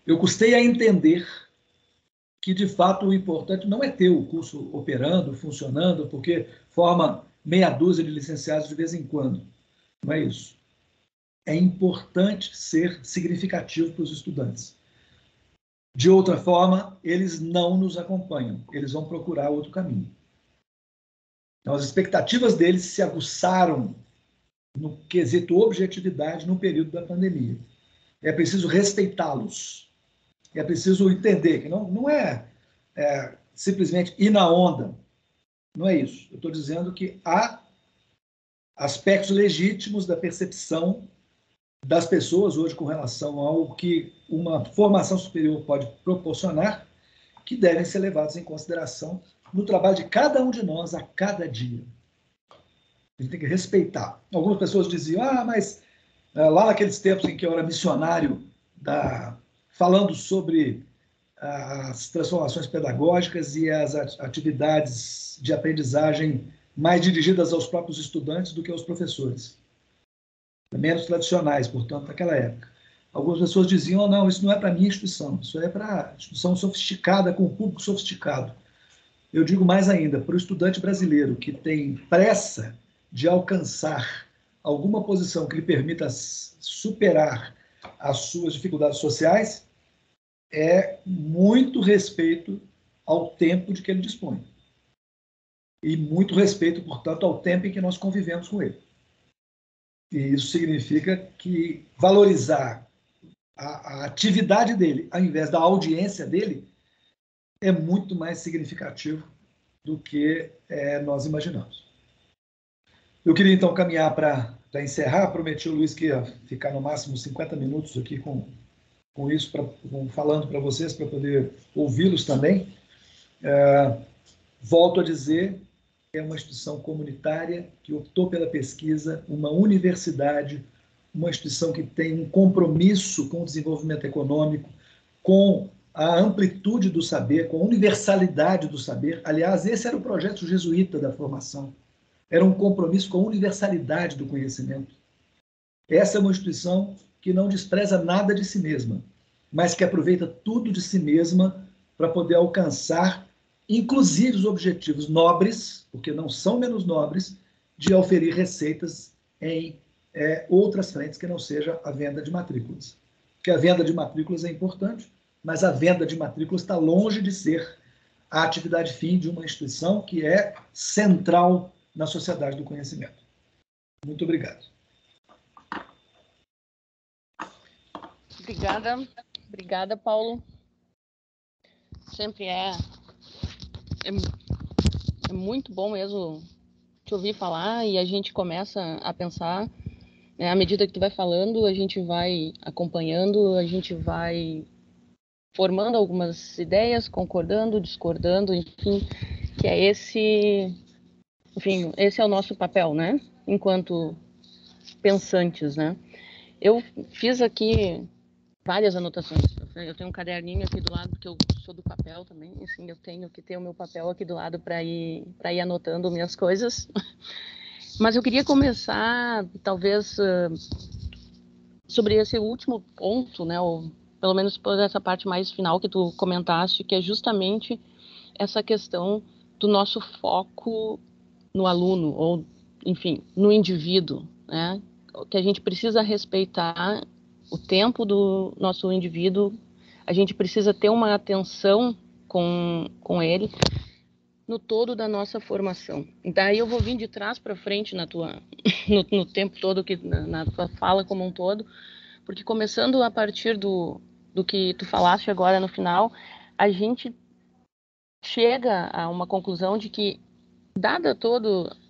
Eu custei a entender que, de fato, o importante não é ter o curso operando, funcionando, porque forma meia dúzia de licenciados de vez em quando. Não é isso. É importante ser significativo para os estudantes. De outra forma, eles não nos acompanham, eles vão procurar outro caminho. Então, as expectativas deles se aguçaram no quesito objetividade no período da pandemia. É preciso respeitá-los. É preciso entender que não é simplesmente ir na onda. Não é isso. Eu estou dizendo que há aspectos legítimos da percepção das pessoas hoje com relação ao que uma formação superior pode proporcionar, que devem ser levados em consideração no trabalho de cada um de nós a cada dia. A gente tem que respeitar. Algumas pessoas diziam, mas lá naqueles tempos em que eu era missionário, falando sobre as transformações pedagógicas e as atividades de aprendizagem mais dirigidas aos próprios estudantes do que aos professores. Menos tradicionais, portanto, naquela época. Algumas pessoas diziam, não, isso não é para a minha instituição, isso é para a instituição sofisticada, com o público sofisticado. Eu digo mais ainda, para o estudante brasileiro que tem pressa de alcançar alguma posição que lhe permita superar as suas dificuldades sociais, é muito respeito ao tempo de que ele dispõe. E muito respeito, portanto, ao tempo em que nós convivemos com ele. E isso significa que valorizar a atividade dele, ao invés da audiência dele, é muito mais significativo do que nós imaginamos. Eu queria, então, caminhar para encerrar. Prometi ao Luiz que ia ficar no máximo 50 minutos aqui com isso, falando para vocês, para poder ouvi-los também. Volto a dizer, é uma instituição comunitária que optou pela pesquisa, uma universidade, uma instituição que tem um compromisso com o desenvolvimento econômico, com a amplitude do saber, com a universalidade do saber. Aliás, esse era o projeto jesuíta da formação. Era um compromisso com a universalidade do conhecimento. Essa é uma instituição que não despreza nada de si mesma, mas que aproveita tudo de si mesma para poder alcançar, inclusive, os objetivos nobres, porque não são menos nobres, de oferir receitas em outras frentes que não seja a venda de matrículas. Porque a venda de matrículas é importante, mas a venda de matrículas está longe de ser a atividade fim de uma instituição que é central na sociedade do conhecimento. Muito obrigado. Obrigada, Paulo. Sempre é muito bom mesmo te ouvir falar, e a gente começa a pensar, né, à medida que tu vai falando, a gente vai acompanhando, a gente vai formando algumas ideias, concordando, discordando, enfim, que é esse é o nosso papel, né, enquanto pensantes, né. Eu fiz aqui várias anotações. Eu tenho um caderninho aqui do lado, porque eu sou do papel também, assim, eu tenho que ter o meu papel aqui do lado para ir anotando minhas coisas. Mas eu queria começar, talvez, sobre esse último ponto, né, ou pelo menos por essa parte mais final que tu comentaste, que é justamente essa questão do nosso foco no aluno, ou, enfim, no indivíduo, né, que a gente precisa respeitar o tempo do nosso indivíduo, a gente precisa ter uma atenção com ele no todo da nossa formação. Daí eu vou vir de trás para frente no tempo todo, na tua fala como um todo, porque começando a partir do que tu falaste agora no final, a gente chega a uma conclusão de que, dada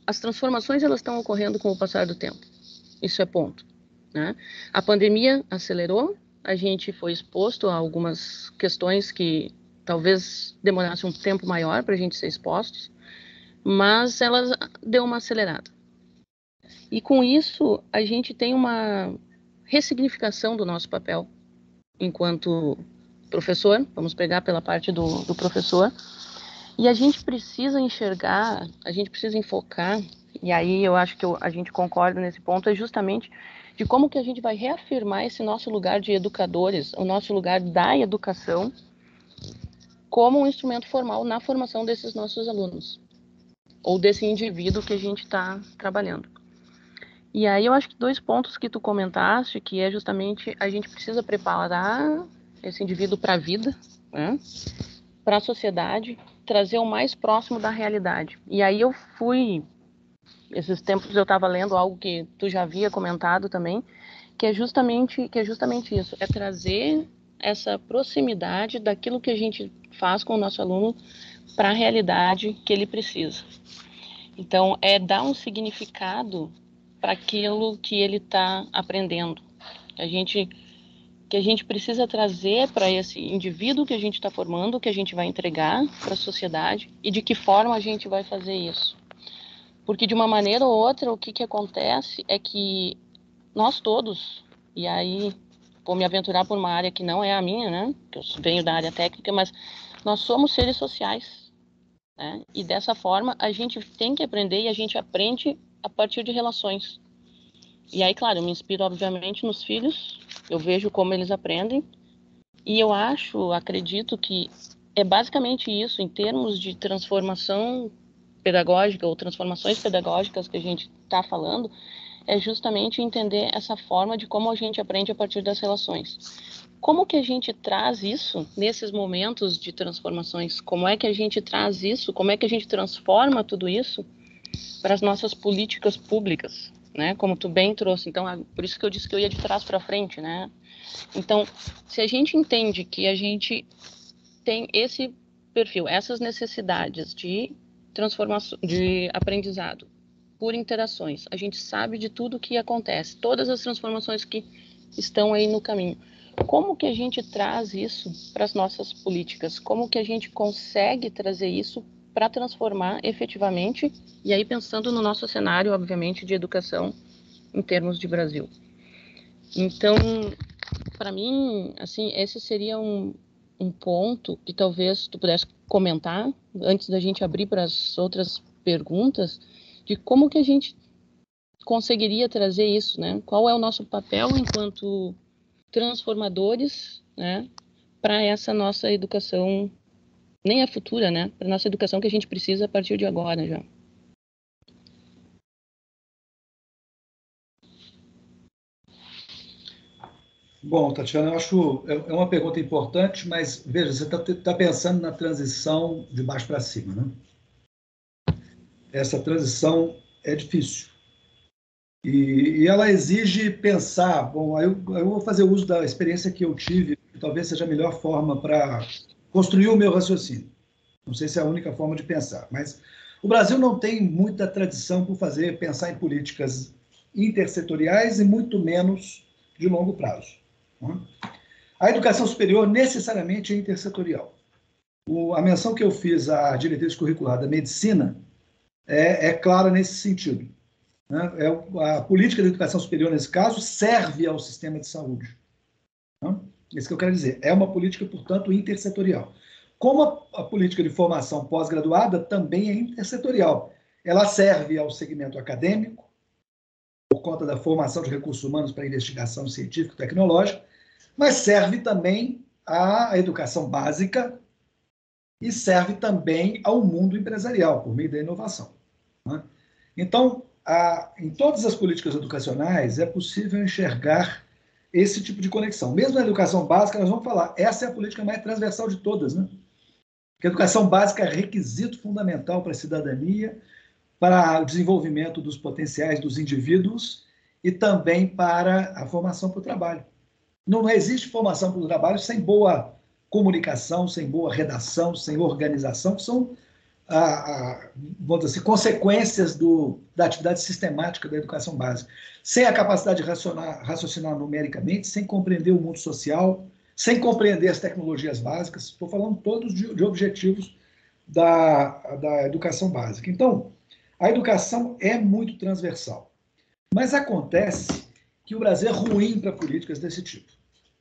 as transformações, elas estão ocorrendo com o passar do tempo. Isso é ponto, né? A pandemia acelerou, a gente foi exposto a algumas questões que talvez demorasse um tempo maior para a gente ser expostos, mas ela deu uma acelerada. E com isso, a gente tem uma ressignificação do nosso papel enquanto professor, vamos pegar pela parte do professor, e a gente precisa enxergar, a gente precisa enfocar, e aí eu acho que a gente concorda nesse ponto, é justamente de como que a gente vai reafirmar esse nosso lugar de educadores, o nosso lugar da educação, como um instrumento formal na formação desses nossos alunos, ou desse indivíduo que a gente está trabalhando. E aí eu acho que 2 pontos que tu comentaste, que é justamente a gente precisa preparar esse indivíduo para a vida, né? Para a sociedade, trazer o mais próximo da realidade. E aí eu fui, esses tempos eu estava lendo algo que tu já havia comentado também, que é justamente isso, é trazer essa proximidade daquilo que a gente faz com o nosso aluno para a realidade que ele precisa. Então, é dar um significado para aquilo que ele está aprendendo. Que a gente precisa trazer para esse indivíduo que a gente está formando, que a gente vai entregar para a sociedade, e de que forma a gente vai fazer isso. Porque, de uma maneira ou outra, o que acontece é que nós todos, e aí vou me aventurar por uma área que não é a minha, né? Que eu venho da área técnica, mas nós somos seres sociais, né? E dessa forma a gente tem que aprender, e a gente aprende a partir de relações. E aí, claro, eu me inspiro obviamente nos filhos, eu vejo como eles aprendem, e eu acredito que é basicamente isso, em termos de transformação pedagógica ou transformações pedagógicas que a gente está falando, é justamente entender essa forma de como a gente aprende a partir das relações. Como que a gente traz isso nesses momentos de transformações? Como é que a gente traz isso? Como é que a gente transforma tudo isso para as nossas políticas públicas, né? Como tu bem trouxe. Então, por isso que eu disse que eu ia de trás para frente, né? Então, se a gente entende que a gente tem esse perfil, essas necessidades de transformação, de aprendizado por interações, a gente sabe de tudo que acontece, todas as transformações que estão aí no caminho. Como que a gente traz isso para as nossas políticas? Como que a gente consegue trazer isso para transformar efetivamente, e aí pensando no nosso cenário, obviamente, de educação em termos de Brasil. Então, para mim, assim, esse seria um ponto que talvez tu pudesse comentar, antes da gente abrir para as outras perguntas, de como que a gente conseguiria trazer isso, né? Qual é o nosso papel enquanto transformadores, né, para essa nossa educação, nem a futura, né, para nossa educação que a gente precisa a partir de agora já. Bom, Tatiana, eu acho é uma pergunta importante, mas veja, você está pensando na transição de baixo para cima, né? Essa transição é difícil. E ela exige pensar. Bom, eu vou fazer uso da experiência que eu tive, que talvez seja a melhor forma para construir o meu raciocínio. Não sei se é a única forma de pensar, mas o Brasil não tem muita tradição por pensar em políticas intersetoriais e muito menos de longo prazo. A educação superior necessariamente é intersetorial. A menção que eu fiz à diretriz curricular da medicina é clara nesse sentido. A política de educação superior, nesse caso, serve ao sistema de saúde. Isso que eu quero dizer. É uma política, portanto, intersetorial. Como a política de formação pós-graduada também é intersetorial. Ela serve ao segmento acadêmico, por conta da formação de recursos humanos para investigação científica e tecnológica, mas serve também à educação básica e serve também ao mundo empresarial, por meio da inovação. Então, em todas as políticas educacionais é possível enxergar esse tipo de conexão. Mesmo na educação básica, nós vamos falar, essa é a política mais transversal de todas, né? Porque a educação básica é requisito fundamental para a cidadania, para o desenvolvimento dos potenciais dos indivíduos e também para a formação para o trabalho. Não existe formação para o trabalho sem boa comunicação, sem boa redação, sem organização, que são vamos dizer assim, consequências da atividade sistemática da educação básica. Sem a capacidade de raciocinar numericamente, sem compreender o mundo social, sem compreender as tecnologias básicas, estou falando todos de objetivos da educação básica. Então, a educação é muito transversal. Mas acontece que o Brasil é ruim para políticas desse tipo.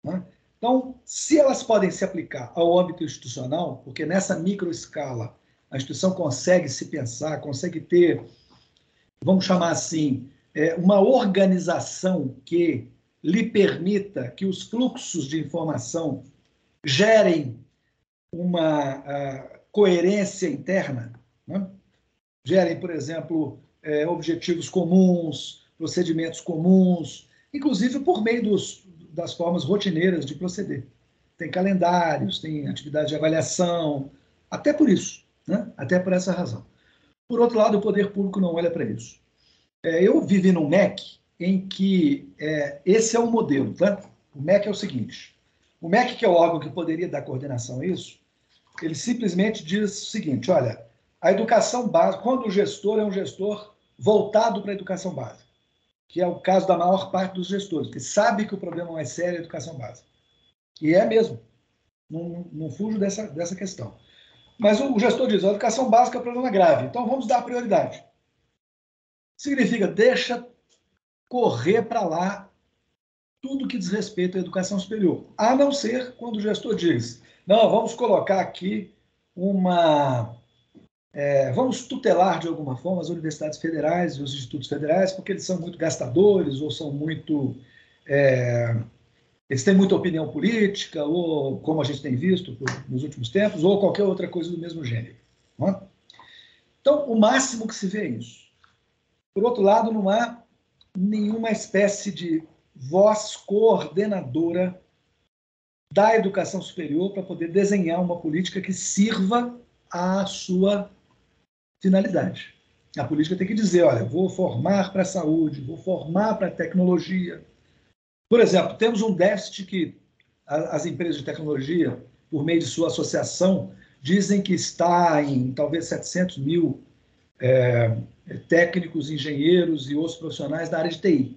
Né? Então, se elas podem se aplicar ao âmbito institucional, porque nessa microescala a instituição consegue se pensar, consegue ter, vamos chamar assim, uma organização que lhe permita que os fluxos de informação gerem uma coerência interna, né? Gerem, por exemplo, objetivos comuns, procedimentos comuns, inclusive por meio das formas rotineiras de proceder. Tem calendários, tem atividade de avaliação, até por isso, né? Até por essa razão. Por outro lado, o poder público não olha para isso. Eu vivi num MEC em que esse é o modelo, tá? O MEC é o seguinte: o MEC, que é o órgão que poderia dar coordenação a isso, ele simplesmente diz o seguinte: olha, a educação básica, quando o gestor é um gestor voltado para a educação básica, que é o caso da maior parte dos gestores, que sabe que o problema mais sério é a educação básica. E é mesmo. Não fujo dessa questão. Mas o gestor diz: a educação básica é um problema grave, então vamos dar prioridade. Significa, deixa correr para lá tudo que diz respeito à educação superior, a não ser quando o gestor diz: não, vamos colocar aqui vamos tutelar de alguma forma as universidades federais e os institutos federais, porque eles são muito gastadores, ou são muito... eles têm muita opinião política, ou, como a gente tem visto nos últimos tempos, ou qualquer outra coisa do mesmo gênero. Não é? Então, o máximo que se vê é isso. Por outro lado, não há nenhuma espécie de voz coordenadora da educação superior para poder desenhar uma política que sirva à sua finalidade. A política tem que dizer: olha, vou formar para a saúde, vou formar para a tecnologia. Por exemplo, temos um déficit que as empresas de tecnologia, por meio de sua associação, dizem que está em talvez 700 mil técnicos, engenheiros e outros profissionais da área de TI.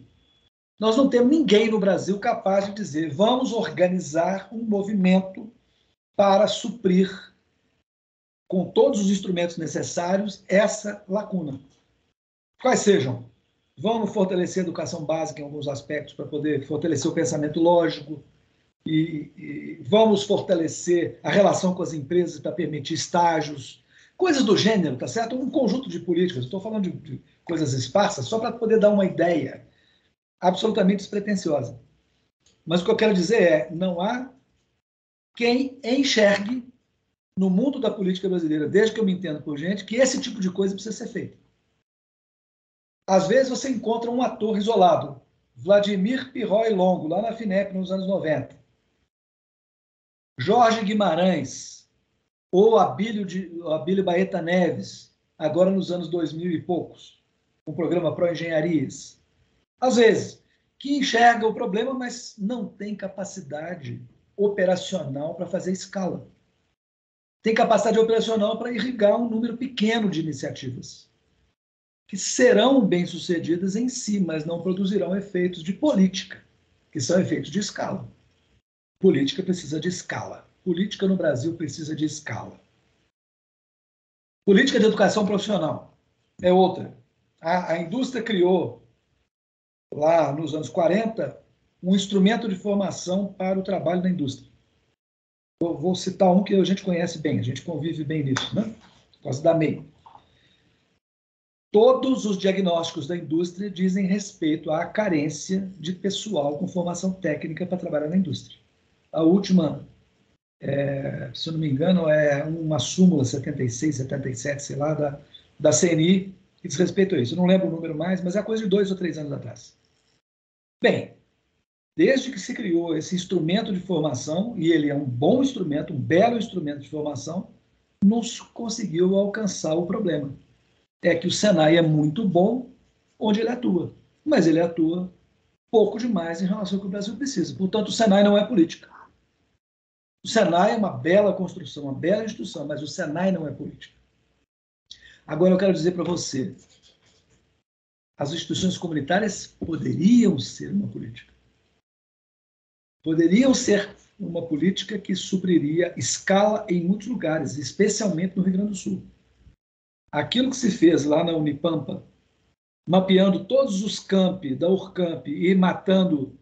Nós não temos ninguém no Brasil capaz de dizer: vamos organizar um movimento para suprir, com todos os instrumentos necessários, essa lacuna. Quais sejam? Vamos fortalecer a educação básica em alguns aspectos para poder fortalecer o pensamento lógico, e vamos fortalecer a relação com as empresas para permitir estágios, coisas do gênero, tá certo? Um conjunto de políticas. Estou falando de coisas esparsas só para poder dar uma ideia absolutamente despretensiosa. Mas o que eu quero dizer é: não há quem enxergue no mundo da política brasileira, desde que eu me entendo por gente, que esse tipo de coisa precisa ser feito. Às vezes você encontra um ator isolado, Vladimir Pirrói Longo, lá na FINEP, nos anos 90. Jorge Guimarães, ou Abílio Baeta Neves, agora nos anos 2000 e poucos, com o programa Pro Engenharias. Às vezes, que enxerga o problema, mas não tem capacidade operacional para fazer escala. Tem capacidade operacional para irrigar um número pequeno de iniciativas, que serão bem-sucedidas em si, mas não produzirão efeitos de política, que são efeitos de escala. Política precisa de escala. Política no Brasil precisa de escala. Política de educação profissional é outra. A indústria criou, lá nos anos 40, um instrumento de formação para o trabalho na indústria. Eu vou citar um que a gente conhece bem, a gente convive bem nisso, né? Por causa da MEI. Todos os diagnósticos da indústria dizem respeito à carência de pessoal com formação técnica para trabalhar na indústria. A última, se eu não me engano, é uma súmula 76, 77, sei lá, da CNI, que diz respeito a isso. Eu não lembro o número mais, mas é coisa de 2 ou 3 anos atrás. Bem, desde que se criou esse instrumento de formação, e ele é um bom instrumento, um belo instrumento de formação, não conseguiu alcançar o problema. É que o Senai é muito bom onde ele atua, mas ele atua pouco demais em relação ao que o Brasil precisa. Portanto, o Senai não é política. O Senai é uma bela construção, uma bela instituição, mas o Senai não é política. Agora eu quero dizer para você, as instituições comunitárias poderiam ser uma política. Poderiam ser uma política que supriria escala em muitos lugares, especialmente no Rio Grande do Sul. Aquilo que se fez lá na Unipampa, mapeando todos os campi da Urcamp e matando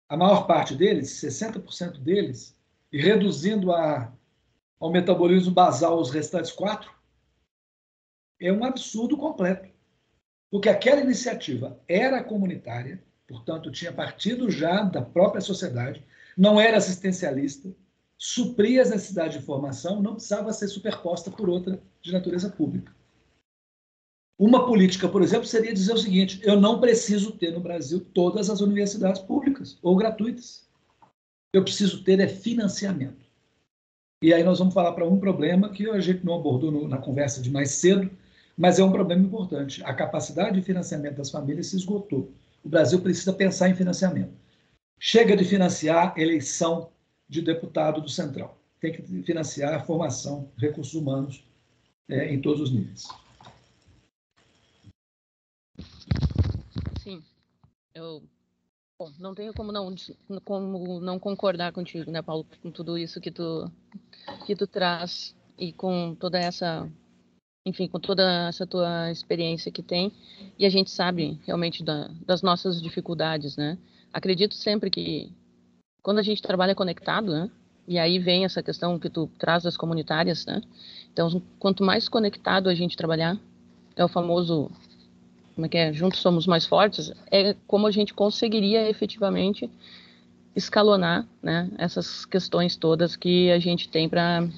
a maior parte deles, 60% deles, e reduzindo ao metabolismo basal os restantes 4%, é um absurdo completo. Porque aquela iniciativa era comunitária, portanto, tinha partido já da própria sociedade, não era assistencialista, supria as necessidades de formação, não precisava ser superposta por outra de natureza pública. Uma política, por exemplo, seria dizer o seguinte: eu não preciso ter no Brasil todas as universidades públicas ou gratuitas. Eu preciso ter financiamento. E aí nós vamos falar para um problema que a gente não abordou na conversa de mais cedo, mas é um problema importante. A capacidade de financiamento das famílias se esgotou. O Brasil precisa pensar em financiamento. Chega de financiar eleição de deputado do Central. Tem que financiar a formação, recursos humanos em todos os níveis. Sim, bom, não tenho como não concordar contigo, né, Paulo, com tudo isso que tu traz e com toda essa, enfim, com toda essa tua experiência que tem, e a gente sabe realmente das nossas dificuldades, né? Acredito sempre que quando a gente trabalha conectado, né, e aí vem essa questão que tu traz das comunitárias, né? Então, quanto mais conectado a gente trabalhar, é o famoso, como é que é? Juntos somos mais fortes, é como a gente conseguiria efetivamente escalonar, né, essas questões todas que a gente tem para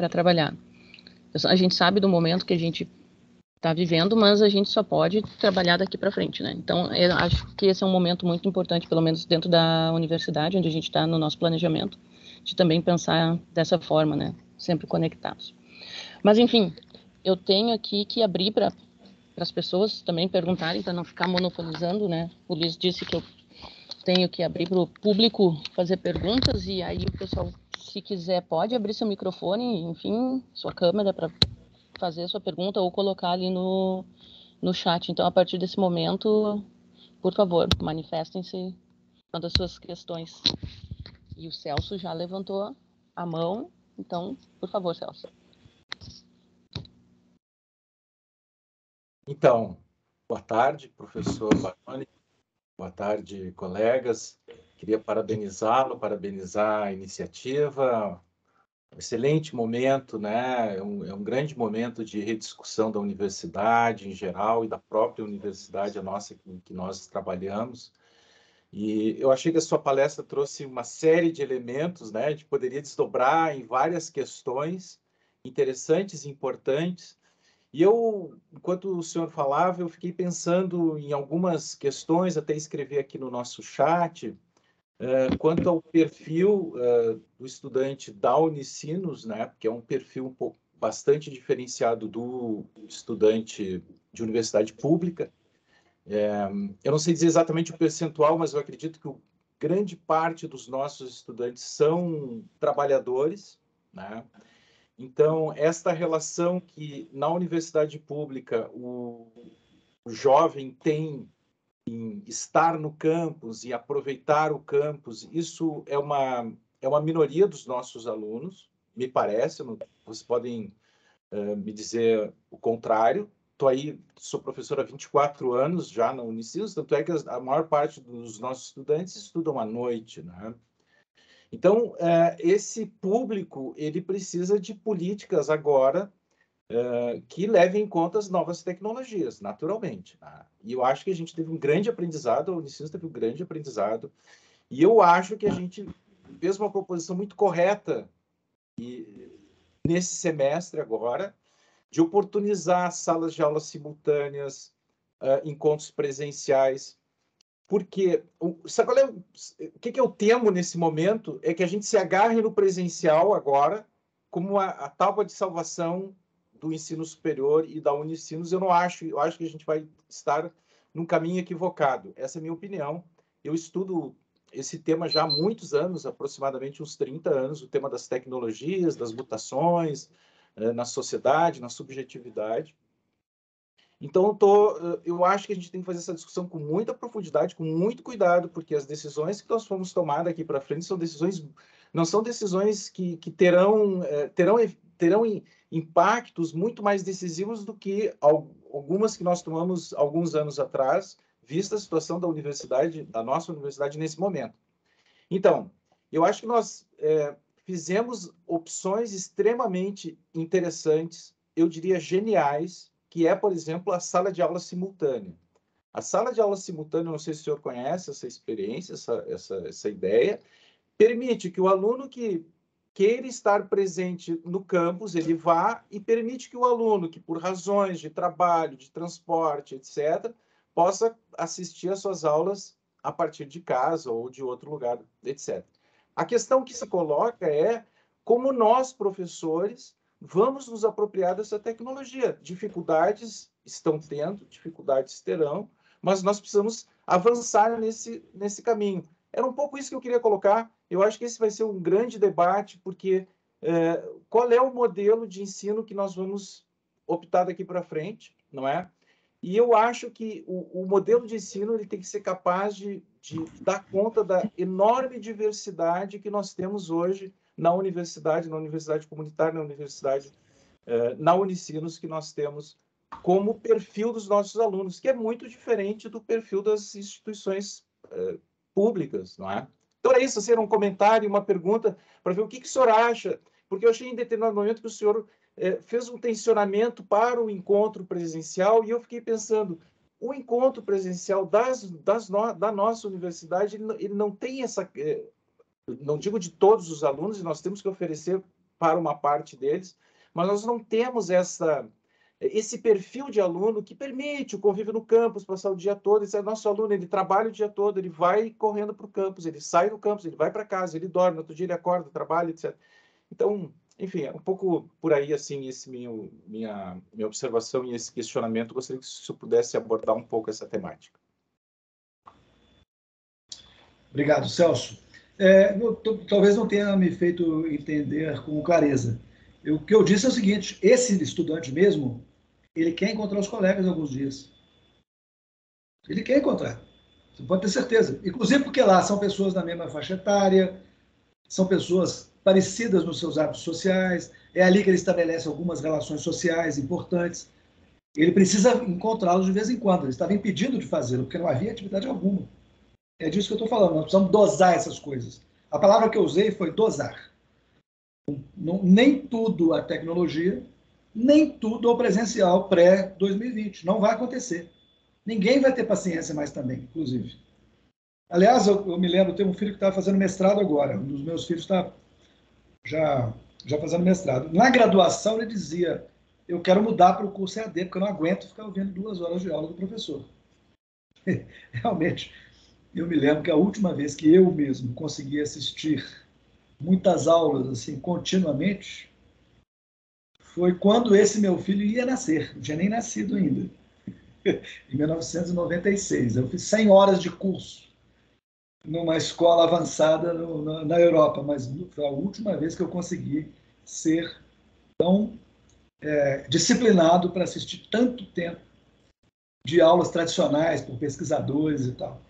trabalhar. A gente sabe do momento que a gente está vivendo, mas a gente só pode trabalhar daqui para frente, né? Então, eu acho que esse é um momento muito importante, pelo menos dentro da universidade, onde a gente está no nosso planejamento, de também pensar dessa forma, né? Sempre conectados. Mas, enfim, eu tenho aqui que abrir para as pessoas também perguntarem, para não ficar monopolizando, né? O Luiz disse que eu tenho que abrir para o público fazer perguntas, e aí o pessoal, se quiser, pode abrir seu microfone, enfim, sua câmera para fazer a sua pergunta ou colocar ali no chat. Então, a partir desse momento, por favor, manifestem-se quanto às suas questões. E o Celso já levantou a mão, então, por favor, Celso. Então, boa tarde, professor Baroni. Boa tarde, colegas. Queria parabenizá-lo, parabenizar a iniciativa. Excelente momento, né? É um grande momento de rediscussão da universidade em geral e da própria universidade, a nossa, que nós trabalhamos. E eu achei que a sua palestra trouxe uma série de elementos, né? A gente poderia desdobrar em várias questões interessantes e importantes. E eu, enquanto o senhor falava, eu fiquei pensando em algumas questões, até escrevi aqui no nosso chat, quanto ao perfil do estudante da Unicinos, né, que é um perfil bastante diferenciado do estudante de universidade pública. Eu não sei dizer exatamente o percentual, mas eu acredito que grande parte dos nossos estudantes são trabalhadores, né? Então, esta relação que na universidade pública o jovem tem em estar no campus e aproveitar o campus, isso é uma minoria dos nossos alunos, me parece, vocês podem me dizer o contrário. Estou aí, sou professor há 24 anos já na Unicinos, tanto é que a maior parte dos nossos estudantes estudam à noite, né? Então, esse público, ele precisa de políticas agora que levem em conta as novas tecnologias, naturalmente. Né? E eu acho que a gente teve um grande aprendizado, a Unicinos teve um grande aprendizado, e eu acho que a gente fez uma proposição muito correta nesse semestre agora, de oportunizar salas de aulas simultâneas, encontros presenciais, porque sabe qual o que eu temo nesse momento? É que a gente se agarre no presencial agora como a tábua de salvação do ensino superior e da Unicinos. Eu acho que a gente vai estar num caminho equivocado. Essa é a minha opinião. Eu estudo esse tema já há muitos anos, aproximadamente uns 30 anos, o tema das tecnologias, das mutações na sociedade, na subjetividade. Então, eu acho que a gente tem que fazer essa discussão com muita profundidade, com muito cuidado, porque as decisões que nós fomos tomar daqui para frente não são decisões que terão impactos muito mais decisivos do que algumas que nós tomamos alguns anos atrás, vista a situação da nossa universidade nesse momento. Então, eu acho que nós fizemos opções extremamente interessantes, eu diria geniais, que é, por exemplo, a sala de aula simultânea. A sala de aula simultânea, não sei se o senhor conhece essa experiência, essa ideia, permite que o aluno que queira estar presente no campus, ele vá, e permite que o aluno que, por razões de trabalho, de transporte, etc., possa assistir às suas aulas a partir de casa ou de outro lugar, etc. A questão que se coloca é como nós, professores, vamos nos apropriar dessa tecnologia. Dificuldades estão tendo, dificuldades terão, mas nós precisamos avançar nesse caminho. Era um pouco isso que eu queria colocar. Eu acho que esse vai ser um grande debate, porque qual é o modelo de ensino que nós vamos optar daqui para frente, não é? E eu acho que o modelo de ensino ele tem que ser capaz de dar conta da enorme diversidade que nós temos hoje na universidade comunitária, na universidade, na Unicinos, que nós temos como perfil dos nossos alunos, que é muito diferente do perfil das instituições públicas, não é? Então, é isso, assim, era um comentário, uma pergunta, para ver o que o senhor acha, porque eu achei em determinado momento que o senhor fez um tensionamento para o encontro presencial, e eu fiquei pensando, o encontro presencial da nossa universidade, ele não tem essa... não digo de todos os alunos, e nós temos que oferecer para uma parte deles, mas nós não temos esse perfil de aluno que permite o convívio no campus, passar o dia todo. Esse é nosso aluno, ele trabalha o dia todo, ele vai correndo para o campus, ele sai do campus, ele vai para casa, ele dorme, outro dia ele acorda, trabalha, etc. Então, enfim, é um pouco por aí, assim, minha observação e esse questionamento. Gostaria que o senhor pudesse abordar um pouco essa temática. Obrigado, Celso. Talvez não tenha me feito entender com clareza. O que eu disse é o seguinte: esse estudante mesmo, ele quer encontrar os colegas alguns dias. Ele quer encontrar. Você pode ter certeza. Inclusive porque lá são pessoas da mesma faixa etária, são pessoas parecidas nos seus hábitos sociais, é ali que ele estabelece algumas relações sociais importantes. Ele precisa encontrá-los de vez em quando. Ele estava impedido de fazê-lo, porque não havia atividade alguma. É disso que eu estou falando. Nós precisamos dosar essas coisas. A palavra que eu usei foi dosar. Nem tudo a tecnologia, nem tudo ao presencial pré-2020. Não vai acontecer. Ninguém vai ter paciência mais também, inclusive. Aliás, eu me lembro, tenho um filho que está fazendo mestrado agora. Um dos meus filhos está já fazendo mestrado. Na graduação, ele dizia: eu quero mudar para o curso EAD, porque eu não aguento ficar ouvindo 2 horas de aula do professor. Realmente, eu me lembro que a última vez que eu mesmo consegui assistir muitas aulas assim continuamente foi quando esse meu filho ia nascer. Não tinha nem nascido ainda. Em 1996. Eu fiz 100 horas de curso numa escola avançada na Europa, mas foi a última vez que eu consegui ser tão disciplinado para assistir tanto tempo de aulas tradicionais por pesquisadores e tal.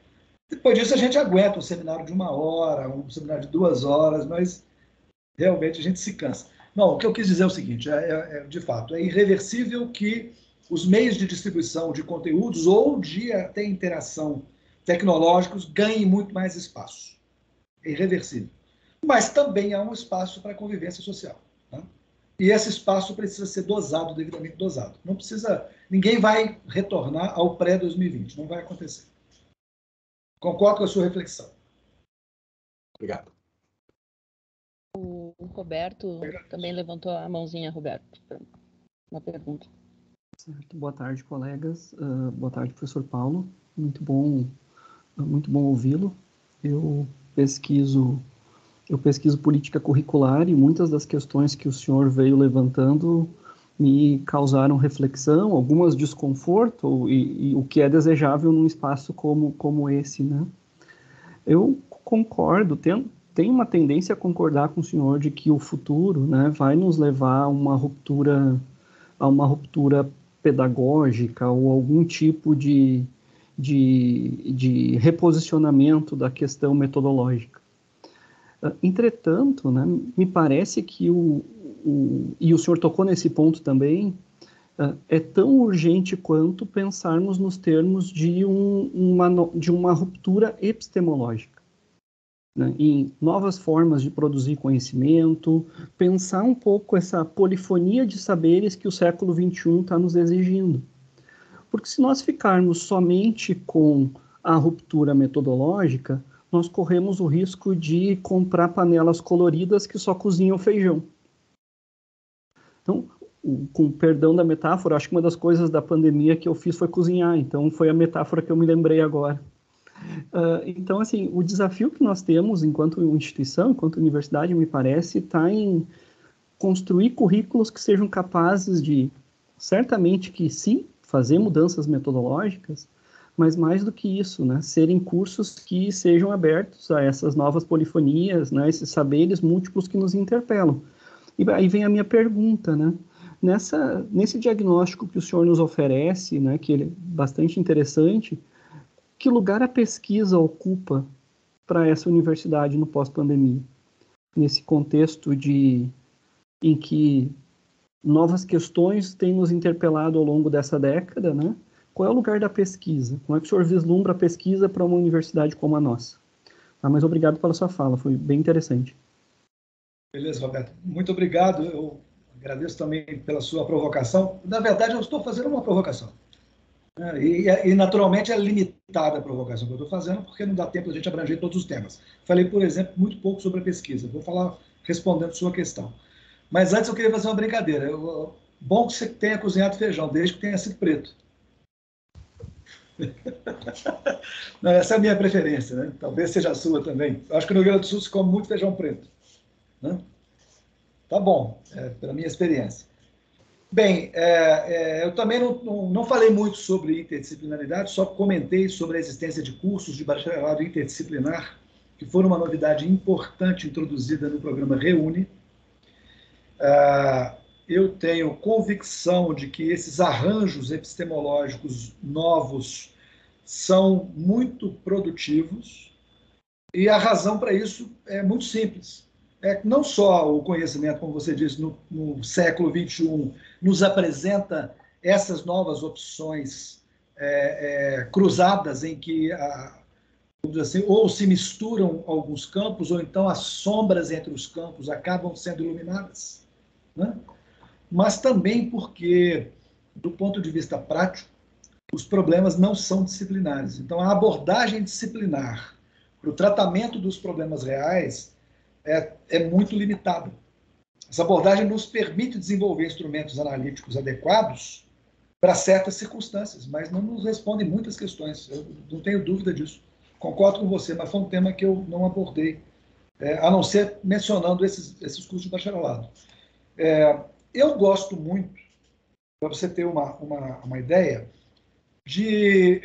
Depois disso, a gente aguenta um seminário de 1 hora, um seminário de 2 horas, mas realmente a gente se cansa. Não, o que eu quis dizer é o seguinte: de fato, é irreversível que os meios de distribuição de conteúdos ou de até interação tecnológicos ganhem muito mais espaço. É irreversível. Mas também há um espaço para a convivência social. Tá? E esse espaço precisa ser dosado, devidamente dosado. Não precisa... Ninguém vai retornar ao pré-2020. Não vai acontecer. Concordo com a sua reflexão. Obrigado. O Roberto também levantou a mãozinha, Roberto, uma pergunta. Certo. Boa tarde, colegas. Boa tarde, professor Paulo. Muito bom ouvi-lo. Eu pesquiso política curricular e muitas das questões que o senhor veio levantando me causaram reflexão, algumas desconforto e o que é desejável num espaço como esse, né? Eu concordo, tenho uma tendência a concordar com o senhor de que o futuro, né, vai nos levar a uma ruptura pedagógica ou algum tipo de reposicionamento da questão metodológica. Entretanto, né, me parece que e o senhor tocou nesse ponto também, é tão urgente quanto pensarmos nos termos de uma ruptura epistemológica. né, em novas formas de produzir conhecimento, pensar um pouco essa polifonia de saberes que o século XXI está nos exigindo. Porque se nós ficarmos somente com a ruptura metodológica, nós corremos o risco de comprar panelas coloridas que só cozinham feijão. Então, com perdão da metáfora, acho que uma das coisas da pandemia que eu fiz foi cozinhar, então foi a metáfora que eu me lembrei agora. Então, assim, o desafio que nós temos enquanto instituição, enquanto universidade, me parece, está em construir currículos que sejam capazes de, certamente que sim, fazer mudanças metodológicas, mas mais do que isso, né, serem cursos que sejam abertos a essas novas polifonias, né, esses saberes múltiplos que nos interpelam. E aí vem a minha pergunta, né, nesse diagnóstico que o senhor nos oferece, né, que ele é bastante interessante, que lugar a pesquisa ocupa para essa universidade no pós-pandemia? Nesse contexto em que novas questões têm nos interpelado ao longo dessa década, né? Qual é o lugar da pesquisa? Como é que o senhor vislumbra a pesquisa para uma universidade como a nossa? Mas obrigado pela sua fala, foi bem interessante. Beleza, Roberto. Muito obrigado. Eu agradeço também pela sua provocação. Na verdade, eu estou fazendo uma provocação. E naturalmente, é limitada a provocação que eu estou fazendo, porque não dá tempo de a gente abranger todos os temas. Falei, por exemplo, muito pouco sobre a pesquisa. Vou falar respondendo a sua questão. Mas antes eu queria fazer uma brincadeira. Bom que você tenha cozinhado feijão, desde que tenha sido preto. Não, essa é a minha preferência, né? Talvez seja a sua também. Eu acho que no Rio Grande do Sul se come muito feijão preto, né? Tá bom, pela minha experiência. Bem, eu também não falei muito sobre interdisciplinaridade, só comentei sobre a existência de cursos de bacharelado interdisciplinar, que foram uma novidade importante introduzida no programa Reúne. Eu tenho convicção de que esses arranjos epistemológicos novos são muito produtivos, e a razão para isso é muito simples. Não só o conhecimento, como você disse, no século XXI, nos apresenta essas novas opções cruzadas, em que, vamos dizer assim, ou se misturam alguns campos, ou então as sombras entre os campos acabam sendo iluminadas, né? Mas também porque, do ponto de vista prático, os problemas não são disciplinares. Então, a abordagem disciplinar para o tratamento dos problemas reais é muito limitada. Essa abordagem nos permite desenvolver instrumentos analíticos adequados para certas circunstâncias, mas não nos responde muitas questões. Eu não tenho dúvida disso. Concordo com você, mas foi um tema que eu não abordei, a não ser mencionando esses cursos de bacharelado. Eu gosto muito, para você ter uma ideia, de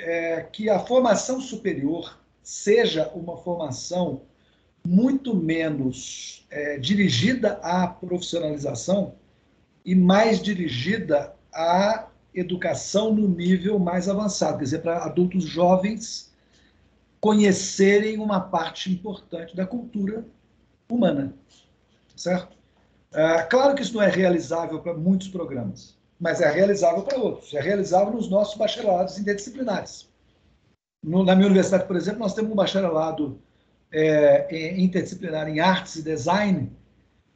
que a formação superior seja uma formação muito menos dirigida à profissionalização e mais dirigida à educação no nível mais avançado, quer dizer, para adultos jovens conhecerem uma parte importante da cultura humana, certo? Claro que isso não é realizável para muitos programas, mas é realizável para outros. É realizável nos nossos bacharelados interdisciplinares. Na minha universidade, por exemplo, nós temos um bacharelado interdisciplinar em artes e design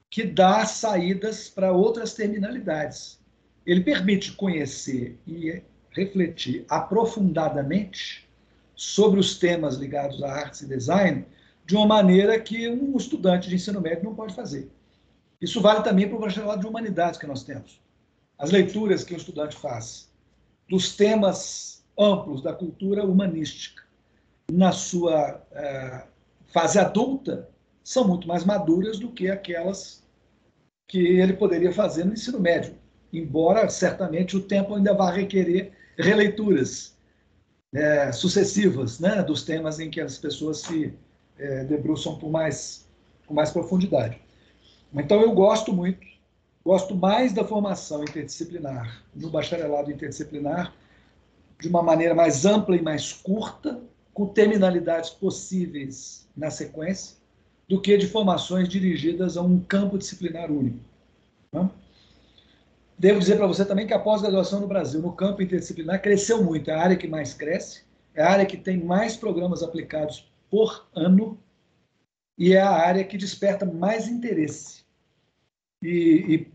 que dá saídas para outras terminalidades. Ele permite conhecer e refletir aprofundadamente sobre os temas ligados a artes e design de uma maneira que um estudante de ensino médio não pode fazer. Isso vale também para o bacharelado de humanidades que nós temos. As leituras que o estudante faz dos temas amplos da cultura humanística na sua fase adulta são muito mais maduras do que aquelas que ele poderia fazer no ensino médio, embora certamente o tempo ainda vá requerer releituras sucessivas, né, dos temas em que as pessoas se debruçam com mais profundidade. Então, eu gosto mais da formação interdisciplinar, no bacharelado interdisciplinar, de uma maneira mais ampla e mais curta, com terminalidades possíveis na sequência, do que de formações dirigidas a um campo disciplinar único, né? Devo dizer para você também que a pós-graduação no Brasil, no campo interdisciplinar, cresceu muito. É a área que mais cresce, é a área que tem mais programas aplicados por ano, e é a área que desperta mais interesse. E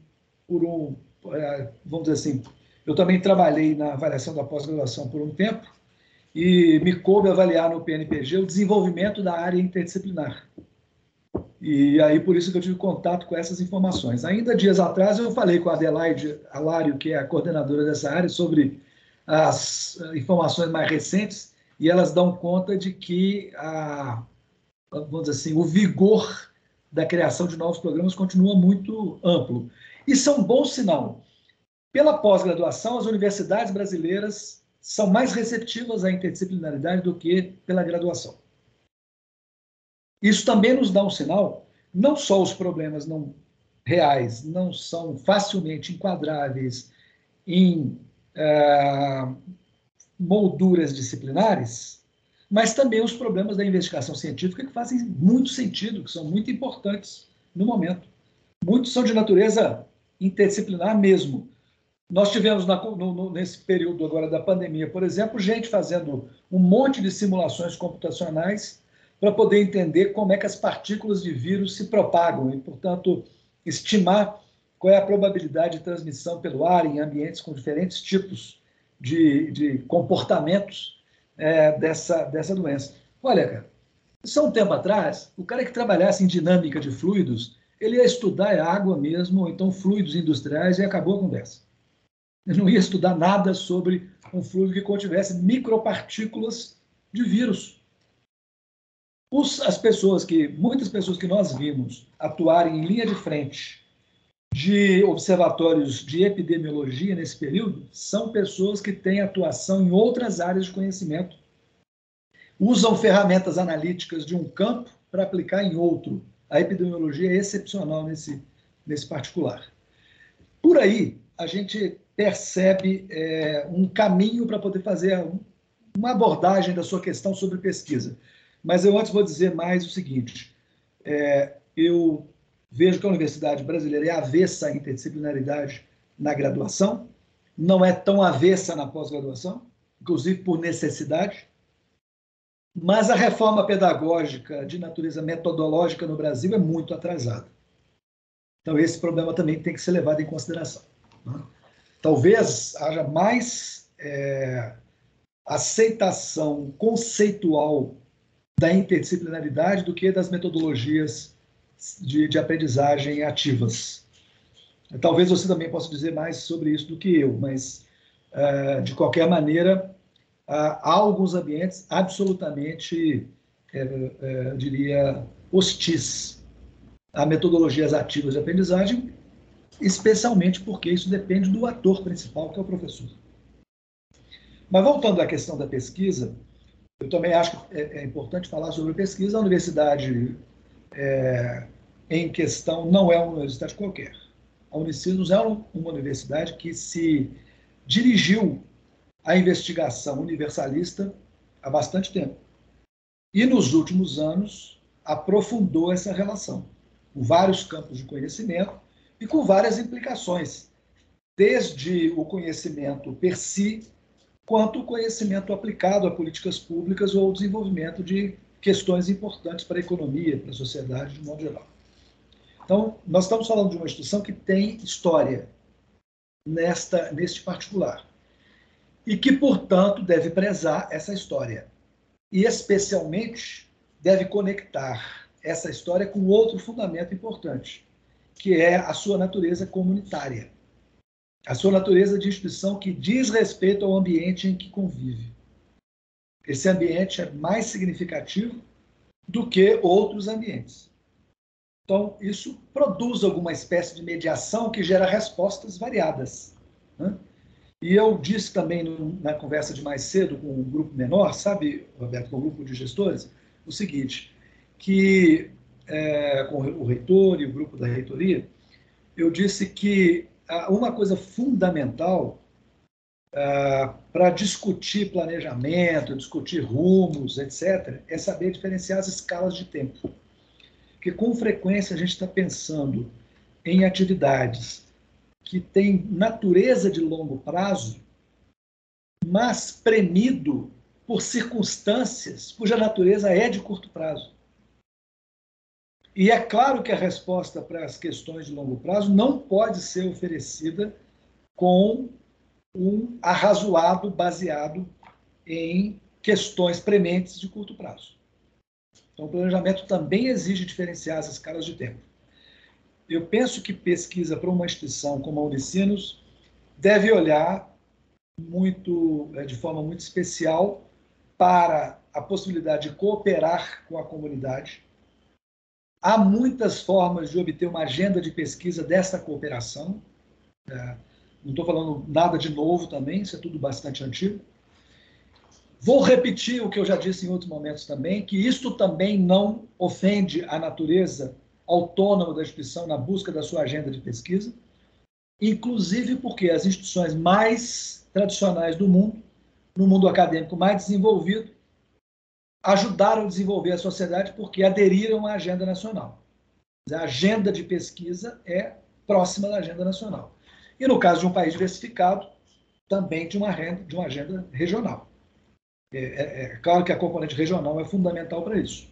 vamos dizer assim, eu também trabalhei na avaliação da pós-graduação por um tempo e me coube avaliar no PNPG o desenvolvimento da área interdisciplinar. E aí, por isso que eu tive contato com essas informações. Ainda dias atrás, eu falei com a Adelaide Alário, que é a coordenadora dessa área, sobre as informações mais recentes, e elas dão conta de que, vamos dizer assim, o vigor da criação de novos programas continua muito amplo. Isso é um bom sinal. Pela pós-graduação, as universidades brasileiras são mais receptivas à interdisciplinaridade do que pela graduação. Isso também nos dá um sinal, não só os problemas não reais não são facilmente enquadráveis em molduras disciplinares, mas também os problemas da investigação científica que fazem muito sentido, que são muito importantes no momento. Muitos são de natureza interdisciplinar mesmo. Nós tivemos, nesse período agora da pandemia, por exemplo, gente fazendo um monte de simulações computacionais para poder entender como é que as partículas de vírus se propagam e, portanto, estimar qual é a probabilidade de transmissão pelo ar em ambientes com diferentes tipos de comportamentos dessa doença. Olha, cara, isso há um tempo atrás, o cara que trabalhasse em dinâmica de fluidos, ele ia estudar água mesmo, ou então fluidos industriais, e acabou a conversa. Ele não ia estudar nada sobre um fluido que contivesse micropartículas de vírus. Muitas pessoas que nós vimos atuarem em linha de frente de observatórios de epidemiologia nesse período são pessoas que têm atuação em outras áreas de conhecimento. Usam ferramentas analíticas de um campo para aplicar em outro. A epidemiologia é excepcional nesse particular. Por aí, a gente percebe um caminho para poder fazer uma abordagem da sua questão sobre pesquisa. Mas eu antes vou dizer mais o seguinte, eu vejo que a Universidade Brasileira é avessa à interdisciplinaridade na graduação, não é tão avessa na pós-graduação, inclusive por necessidade, mas a reforma pedagógica de natureza metodológica no Brasil é muito atrasada. Então, esse problema também tem que ser levado em consideração. Talvez haja mais aceitação conceitual da interdisciplinaridade do que das metodologias de aprendizagem ativas. Talvez você também possa dizer mais sobre isso do que eu, mas, de qualquer maneira, há alguns ambientes absolutamente, eu diria, hostis a metodologias ativas de aprendizagem, especialmente porque isso depende do ator principal, que é o professor. Mas voltando à questão da pesquisa, eu também acho que é importante falar sobre pesquisa. A universidade em questão não é uma universidade qualquer. A Unicinos é uma universidade que se dirigiu à investigação universalista há bastante tempo. E, nos últimos anos, aprofundou essa relação, com vários campos de conhecimento e com várias implicações, desde o conhecimento per si, quanto o conhecimento aplicado a políticas públicas ou ao desenvolvimento de questões importantes para a economia, para a sociedade de modo geral. Então, nós estamos falando de uma instituição que tem história neste particular e que, portanto, deve prezar essa história e, especialmente, deve conectar essa história com outro fundamento importante, que é a sua natureza comunitária. A sua natureza de instituição que diz respeito ao ambiente em que convive. Esse ambiente é mais significativo do que outros ambientes. Então, isso produz alguma espécie de mediação que gera respostas variadas. E eu disse também na conversa de mais cedo com um grupo menor, sabe, Roberto, com um grupo de gestores, o seguinte, que com o reitor e o grupo da reitoria, eu disse que uma coisa fundamental para discutir planejamento, discutir rumos, etc., é saber diferenciar as escalas de tempo. Porque, com frequência, a gente está pensando em atividades que têm natureza de longo prazo, mas premido por circunstâncias cuja natureza é de curto prazo. E é claro que a resposta para as questões de longo prazo não pode ser oferecida com um arrazoado baseado em questões prementes de curto prazo. Então, o planejamento também exige diferenciar as escalas de tempo. Eu penso que pesquisa para uma instituição como a Unicinos deve olhar de forma muito especial para a possibilidade de cooperar com a comunidade. Há muitas formas de obter uma agenda de pesquisa dessa cooperação. Não estou falando nada de novo também, isso é tudo bastante antigo. Vou repetir o que eu já disse em outros momentos também, que isto também não ofende a natureza autônoma da instituição na busca da sua agenda de pesquisa, inclusive porque as instituições mais tradicionais do mundo, no mundo acadêmico mais desenvolvido, ajudaram a desenvolver a sociedade porque aderiram à agenda nacional. A agenda de pesquisa é próxima da agenda nacional. E no caso de um país diversificado, também de uma agenda regional. É claro que a componente regional é fundamental para isso.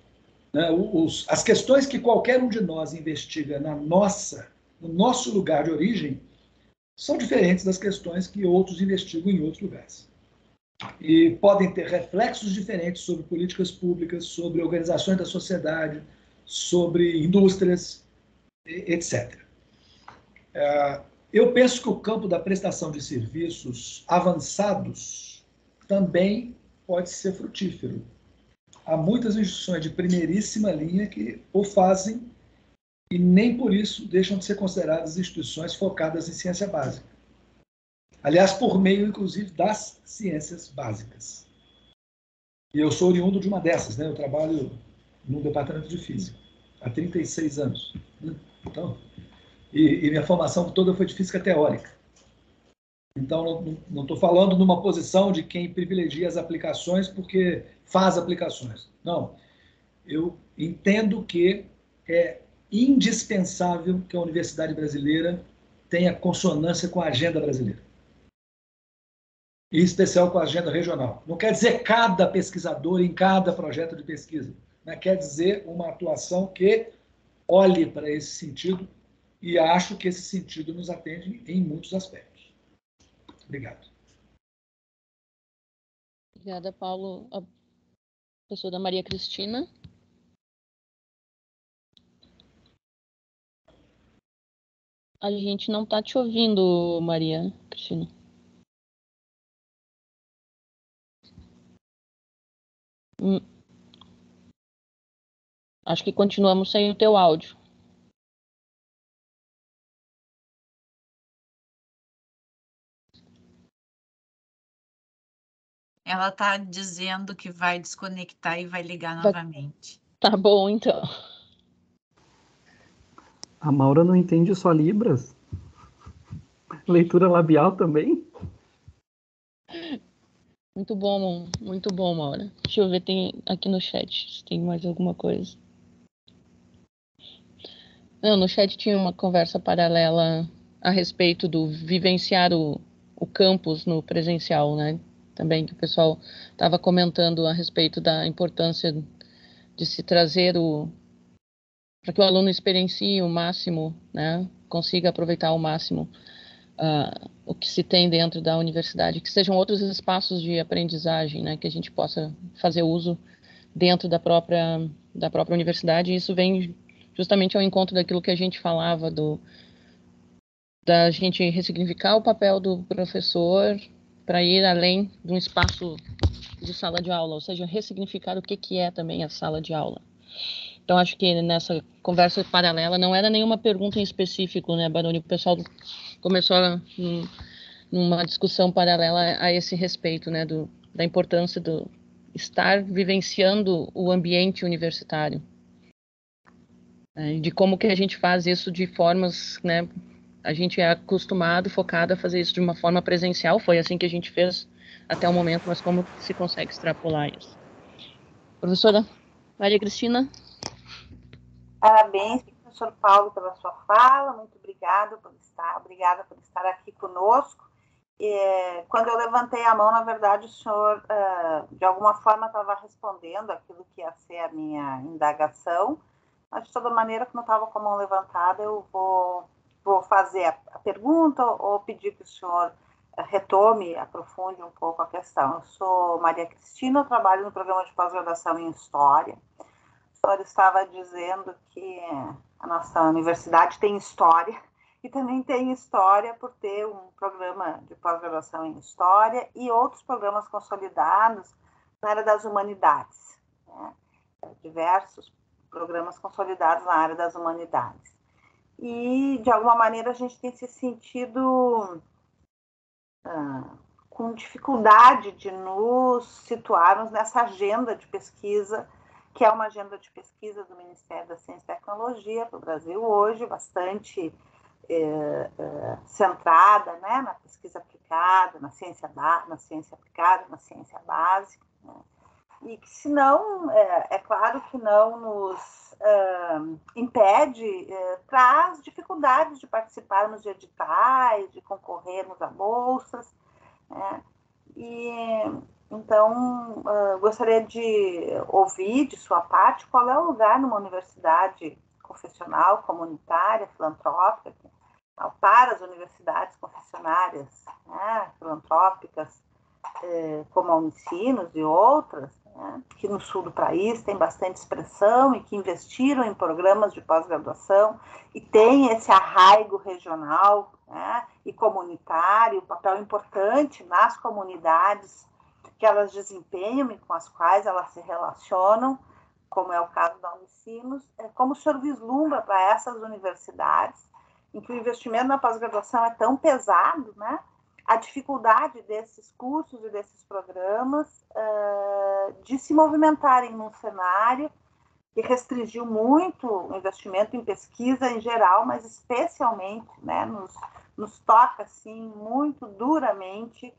As questões que qualquer um de nós investiga no nosso lugar de origem são diferentes das questões que outros investigam em outros lugares. E podem ter reflexos diferentes sobre políticas públicas, sobre organizações da sociedade, sobre indústrias, etc. Eu penso que o campo da prestação de serviços avançados também pode ser frutífero. Há muitas instituições de primeiríssima linha que o fazem e nem por isso deixam de ser consideradas instituições focadas em ciência básica. Aliás, por meio, inclusive, das ciências básicas. E eu sou oriundo de uma dessas, né? Eu trabalho no departamento de física há 36 anos. Então, e minha formação toda foi de física teórica. Então, não estou falando numa posição de quem privilegia as aplicações porque faz aplicações. Não. Eu entendo que é indispensável que a universidade brasileira tenha consonância com a agenda brasileira. Em especial com a agenda regional. Não quer dizer cada pesquisador em cada projeto de pesquisa, mas quer dizer uma atuação que olhe para esse sentido e acho que esse sentido nos atende em muitos aspectos. Obrigado. Obrigada, Paulo. A professora Maria Cristina. A gente não está te ouvindo, Maria Cristina. Acho que continuamos sem o teu áudio. Ela está dizendo que vai desconectar e vai ligar novamente. Tá bom, então. A Maura não entende só Libras? Leitura labial também? Muito bom, Maura. Deixa eu ver, tem aqui no chat se tem mais alguma coisa. Não, no chat tinha uma conversa paralela a respeito do vivenciar o campus no presencial, né? Também que o pessoal estava comentando a respeito da importância de se trazer para que o aluno experiencie o máximo, né? Consiga aproveitar ao máximo o que se tem dentro da universidade, que sejam outros espaços de aprendizagem, né? Que a gente possa fazer uso dentro da própria universidade. E isso vem justamente ao encontro daquilo que a gente falava da gente ressignificar o papel do professor para ir além de um espaço de sala de aula, ou seja, ressignificar o que é também a sala de aula. Então, acho que nessa conversa paralela não era nenhuma pergunta em específico, né, Baroni? O pessoal começou numa discussão paralela a esse respeito, né, da importância do estar vivenciando o ambiente universitário, né, de como que a gente faz isso de formas, né, a gente é acostumado, focado a fazer isso de uma forma presencial, foi assim que a gente fez até o momento, mas como se consegue extrapolar isso? Professora Maria Cristina? Parabéns, professor Paulo, pela sua fala, muito obrigada por estar aqui conosco. Quando eu levantei a mão, na verdade, o senhor, de alguma forma, estava respondendo aquilo que ia ser a minha indagação, mas de toda maneira, como eu estava com a mão levantada, eu vou fazer a pergunta ou pedir que o senhor retome, aprofunde um pouco a questão. Eu sou Maria Cristina, eu trabalho no programa de pós-graduação em História. O senhor estava dizendo que a nossa universidade tem história, e também tem história por ter um programa de pós-graduação em História e outros programas consolidados na área das humanidades, né? Diversos programas consolidados na área das humanidades. E, de alguma maneira, a gente tem se sentido com dificuldade de nos situarmos nessa agenda de pesquisa, que é uma agenda de pesquisa do Ministério da Ciência e Tecnologia para o Brasil hoje, bastante centrada, né, na pesquisa aplicada, na ciência aplicada, na ciência básica, né? E que, se não, é claro que não nos impede, traz dificuldades de participarmos de editais, de concorrermos a bolsas, né? E então gostaria de ouvir de sua parte qual é o lugar numa universidade confessional, comunitária, filantrópica, para as universidades confessionárias, né, filantrópicas, como a Unicinos e outras, né, que no sul do país tem bastante expressão e que investiram em programas de pós-graduação e tem esse arraigo regional, né, e comunitário, papel importante nas comunidades que elas desempenham e com as quais elas se relacionam, como é o caso da Unicinos. Como o senhor vislumbra para essas universidades, em que o investimento na pós-graduação é tão pesado, né, a dificuldade desses cursos e desses programas de se movimentarem num cenário que restringiu muito o investimento em pesquisa em geral, mas especialmente, né, nos toca assim, muito duramente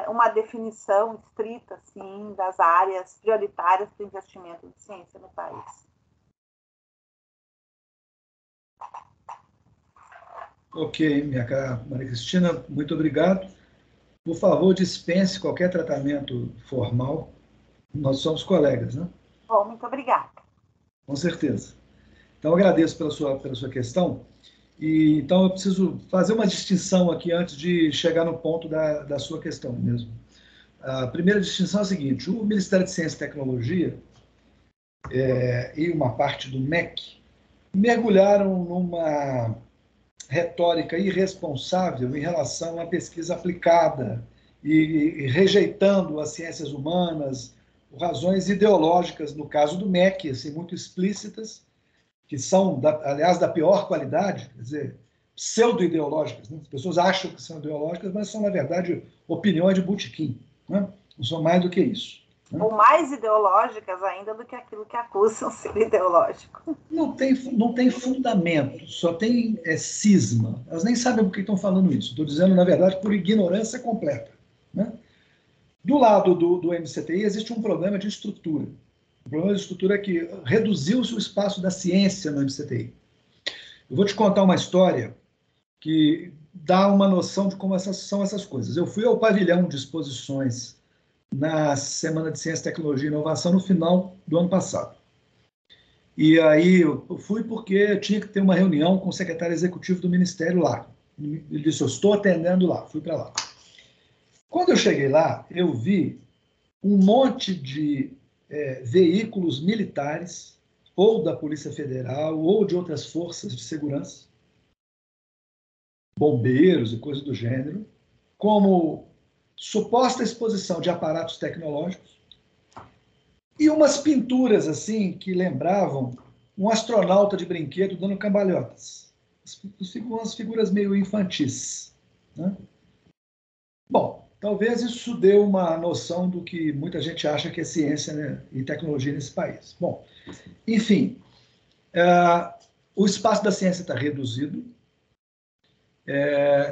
uma definição estrita assim, das áreas prioritárias do investimento de ciência no país. Ok, minha cara Maria Cristina, muito obrigado. Por favor, dispense qualquer tratamento formal. Nós somos colegas, né? Bom, muito obrigada. Com certeza. Então, agradeço pela sua questão. E, então, eu preciso fazer uma distinção aqui antes de chegar no ponto da sua questão mesmo. A primeira distinção é a seguinte: o Ministério de Ciência e Tecnologia e uma parte do MEC mergulharam numa retórica irresponsável em relação à pesquisa aplicada e rejeitando as ciências humanas por razões ideológicas, no caso do MEC, assim, muito explícitas, que são, aliás, da pior qualidade, quer dizer, pseudo-ideológicas, né? As pessoas acham que são ideológicas, mas são, na verdade, opiniões de botequim, né? Não são mais do que isso. Né? Ou mais ideológicas ainda do que aquilo que acusam ser ideológico. Não tem fundamento, só tem cisma. Elas nem sabem por que estão falando isso. Estou dizendo, na verdade, por ignorância completa. Né? Do lado do MCTI existe um problema de estrutura. O problema de estrutura é que reduziu-se o espaço da ciência no MCTI. Eu vou te contar uma história que dá uma noção de como são essas coisas. Eu fui ao pavilhão de exposições na Semana de Ciência, Tecnologia e Inovação no final do ano passado. E aí eu fui porque eu tinha que ter uma reunião com o secretário executivo do Ministério lá. Ele disse, eu estou atendendo lá. Fui para lá. Quando eu cheguei lá, eu vi um monte de veículos militares, ou da Polícia Federal, ou de outras forças de segurança, bombeiros e coisas do gênero, como suposta exposição de aparatos tecnológicos, e umas pinturas assim que lembravam um astronauta de brinquedo dando cambalhotas. Umas figuras meio infantis. Né? Bom, talvez isso dê uma noção do que muita gente acha que é ciência, né, e tecnologia nesse país. Bom, enfim, o espaço da ciência está reduzido,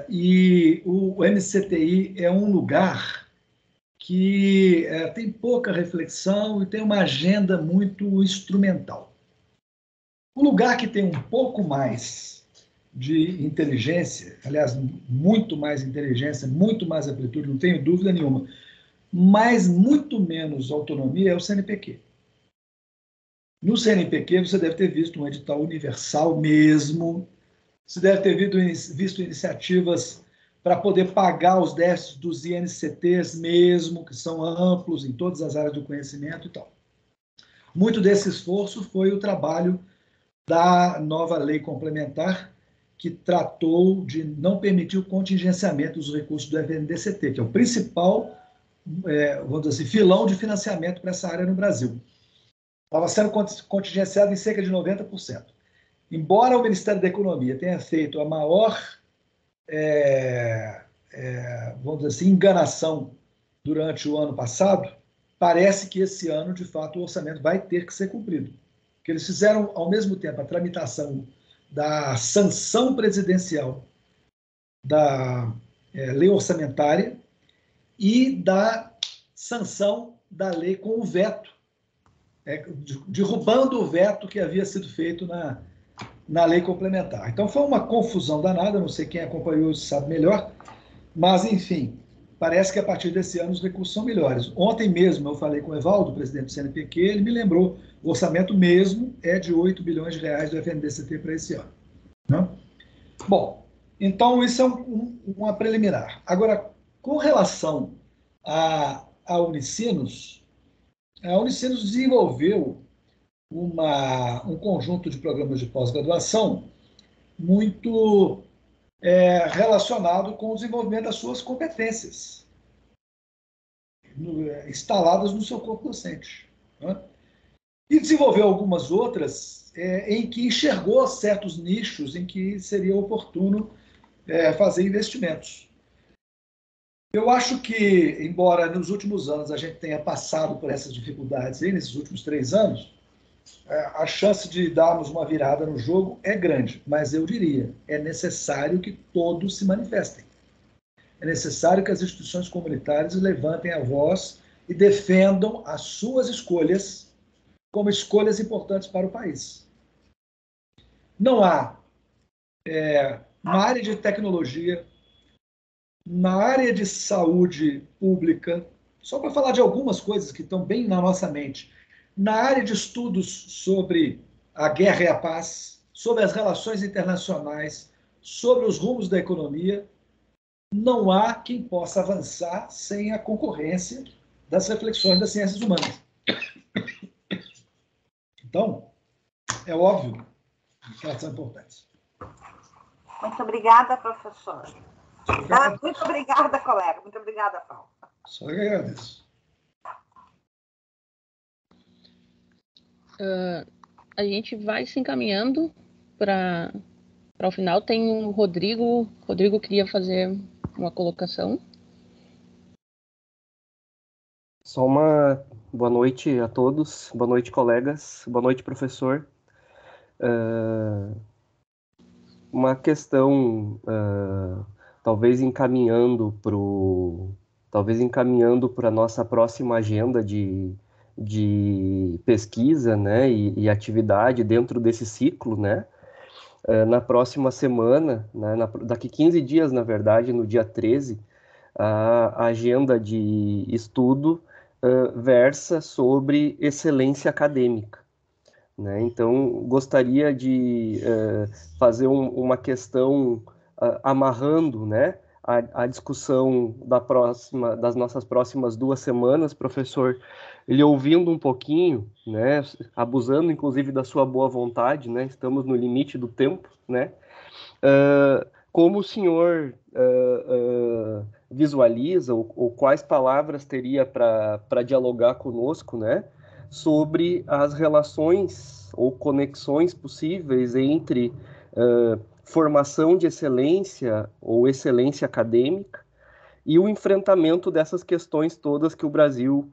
e o MCTI é um lugar que tem pouca reflexão e tem uma agenda muito instrumental. O lugar que tem um pouco mais de inteligência, aliás, muito mais inteligência, muito mais amplitude, não tenho dúvida nenhuma, mas muito menos autonomia é o CNPq. No CNPq, você deve ter visto um edital universal mesmo, você deve ter visto iniciativas para poder pagar os déficits dos INCTs mesmo, que são amplos em todas as áreas do conhecimento e tal. Muito desse esforço foi o trabalho da nova lei complementar, que tratou de não permitir o contingenciamento dos recursos do FNDCT, que é o principal, vamos dizer assim, filão de financiamento para essa área no Brasil. Estava sendo contingenciado em cerca de 90%. Embora o Ministério da Economia tenha feito a maior, vamos dizer assim, enganação durante o ano passado, parece que esse ano, de fato, o orçamento vai ter que ser cumprido. Porque eles fizeram, ao mesmo tempo, a tramitação da sanção presidencial da lei orçamentária e da sanção da lei com o veto, derrubando o veto que havia sido feito na lei complementar. Então, foi uma confusão danada, não sei quem acompanhou sabe melhor, mas, enfim, parece que a partir desse ano os recursos são melhores. Ontem mesmo eu falei com o Evaldo, presidente do CNPq, ele me lembrou, o orçamento mesmo é de 8 bilhões de reais do FNDCT para esse ano. Né? Bom, então isso é uma preliminar. Agora, com relação a Unicinos, a Unicinos desenvolveu um conjunto de programas de pós-graduação muito relacionado com o desenvolvimento das suas competências instaladas no seu corpo docente. Né? E desenvolveu algumas outras em que enxergou certos nichos em que seria oportuno fazer investimentos. Eu acho que, embora nos últimos anos a gente tenha passado por essas dificuldades, nesses últimos 3 anos, a chance de darmos uma virada no jogo é grande, mas eu diria, é necessário que todos se manifestem. É necessário que as instituições comunitárias levantem a voz e defendam as suas escolhas como escolhas importantes para o país. Não há, na área de tecnologia, na área de saúde pública, só para falar de algumas coisas que estão bem na nossa mente, na área de estudos sobre a guerra e a paz, sobre as relações internacionais, sobre os rumos da economia, não há quem possa avançar sem a concorrência das reflexões das ciências humanas. Então, é óbvio que elas são importantes. Muito obrigada, professor. Muito obrigada, colega. Muito obrigada, Paulo. Só que agradeço. A gente vai se encaminhando para o final. Tem o Rodrigo. Rodrigo queria fazer uma colocação. Só uma boa noite a todos, boa noite, colegas, boa noite, professor. Uma questão, talvez encaminhando para a nossa próxima agenda de pesquisa, né, e atividade dentro desse ciclo, né, na próxima semana, né, daqui 15 dias, na verdade, no dia 13, a agenda de estudo versa sobre excelência acadêmica. Né? Então, gostaria de fazer uma questão amarrando, né, a discussão das nossas próximas 2 semanas, professor, ele ouvindo um pouquinho, né, abusando inclusive da sua boa vontade, né, estamos no limite do tempo, né, como o senhor visualiza ou quais palavras teria para dialogar conosco, né, sobre as relações ou conexões possíveis entre formação de excelência ou excelência acadêmica e o enfrentamento dessas questões todas que o Brasil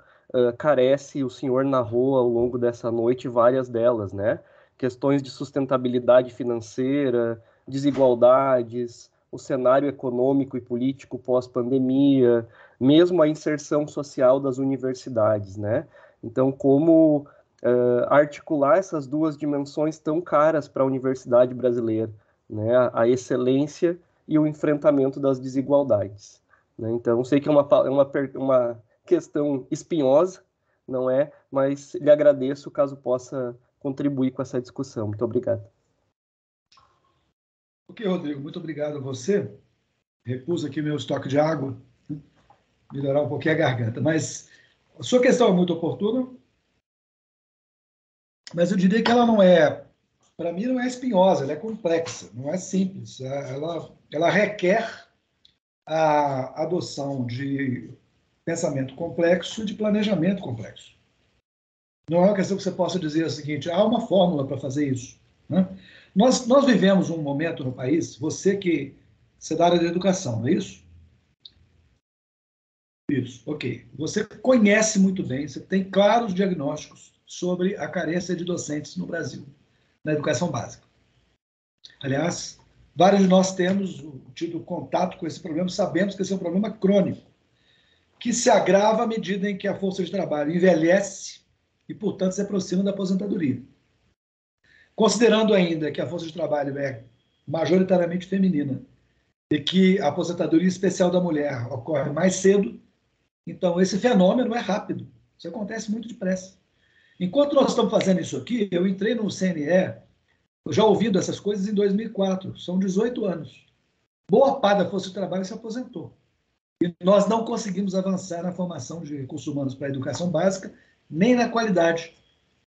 carece. O senhor narrou ao longo dessa noite várias delas, né? Questões de sustentabilidade financeira, desigualdades, o cenário econômico e político pós-pandemia, mesmo a inserção social das universidades, né? Então, como articular essas 2 dimensões tão caras para a universidade brasileira, né? A excelência e o enfrentamento das desigualdades. Né? Então, sei que é uma questão espinhosa, não é? Mas lhe agradeço caso possa contribuir com essa discussão. Muito obrigado. Ok, Rodrigo, muito obrigado a você. Repuso aqui meu estoque de água, melhorar um pouquinho a garganta. Mas a sua questão é muito oportuna, mas eu diria que ela não é, para mim, não é espinhosa, ela é complexa, não é simples. Ela requer a adoção de pensamento complexo e de planejamento complexo. Não é uma questão que você possa dizer o seguinte, há uma fórmula para fazer isso, né? Nós vivemos um momento no país, você é da área da educação, não é isso? Isso, ok. Você conhece muito bem, você tem claros diagnósticos sobre a carência de docentes no Brasil, na educação básica. Aliás, vários de nós temos tido contato com esse problema, sabemos que esse é um problema crônico, que se agrava à medida em que a força de trabalho envelhece e, portanto, se aproxima da aposentadoria. Considerando ainda que a força de trabalho é majoritariamente feminina e que a aposentadoria especial da mulher ocorre mais cedo, então esse fenômeno é rápido, isso acontece muito depressa. Enquanto nós estamos fazendo isso aqui, eu entrei no CNE, já ouvindo essas coisas em 2004, são 18 anos. Boa parte da força de trabalho se aposentou. E nós não conseguimos avançar na formação de recursos humanos para a educação básica, nem na qualidade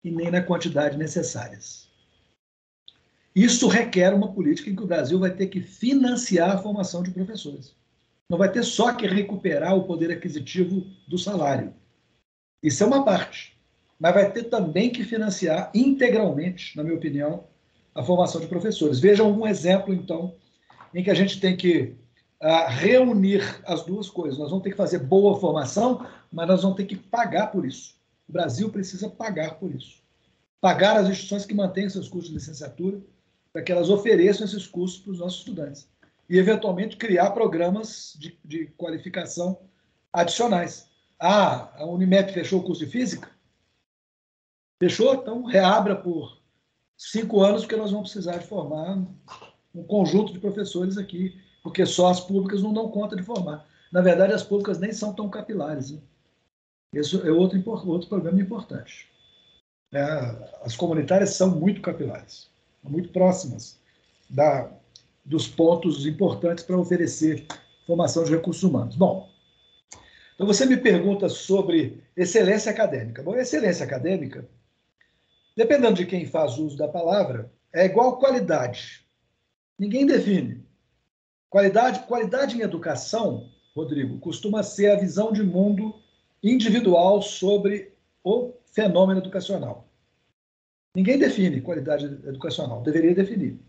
e nem na quantidade necessárias. Isso requer uma política em que o Brasil vai ter que financiar a formação de professores. Não vai ter só que recuperar o poder aquisitivo do salário. Isso é uma parte. Mas vai ter também que financiar integralmente, na minha opinião, a formação de professores. Vejam um exemplo, então, em que a gente tem que reunir as duas coisas. Nós vamos ter que fazer boa formação, mas nós vamos ter que pagar por isso. O Brasil precisa pagar por isso. Pagar as instituições que mantêm seus cursos de licenciatura, para que elas ofereçam esses cursos para os nossos estudantes. E, eventualmente, criar programas de qualificação adicionais. A Unimed fechou o curso de Física? Fechou? Então, reabra por 5 anos, porque nós vamos precisar de formar um conjunto de professores aqui, porque só as públicas não dão conta de formar. Na verdade, as públicas nem são tão capilares, né? Esse é outro problema importante. As comunitárias são muito capilares, muito próximas dos pontos importantes para oferecer formação de recursos humanos. Bom, então você me pergunta sobre excelência acadêmica. Bom, excelência acadêmica, dependendo de quem faz uso da palavra, é igual qualidade. Ninguém define. Qualidade em educação, Rodrigo, costuma ser a visão de mundo individual sobre o fenômeno educacional. Ninguém define qualidade educacional, deveria definir.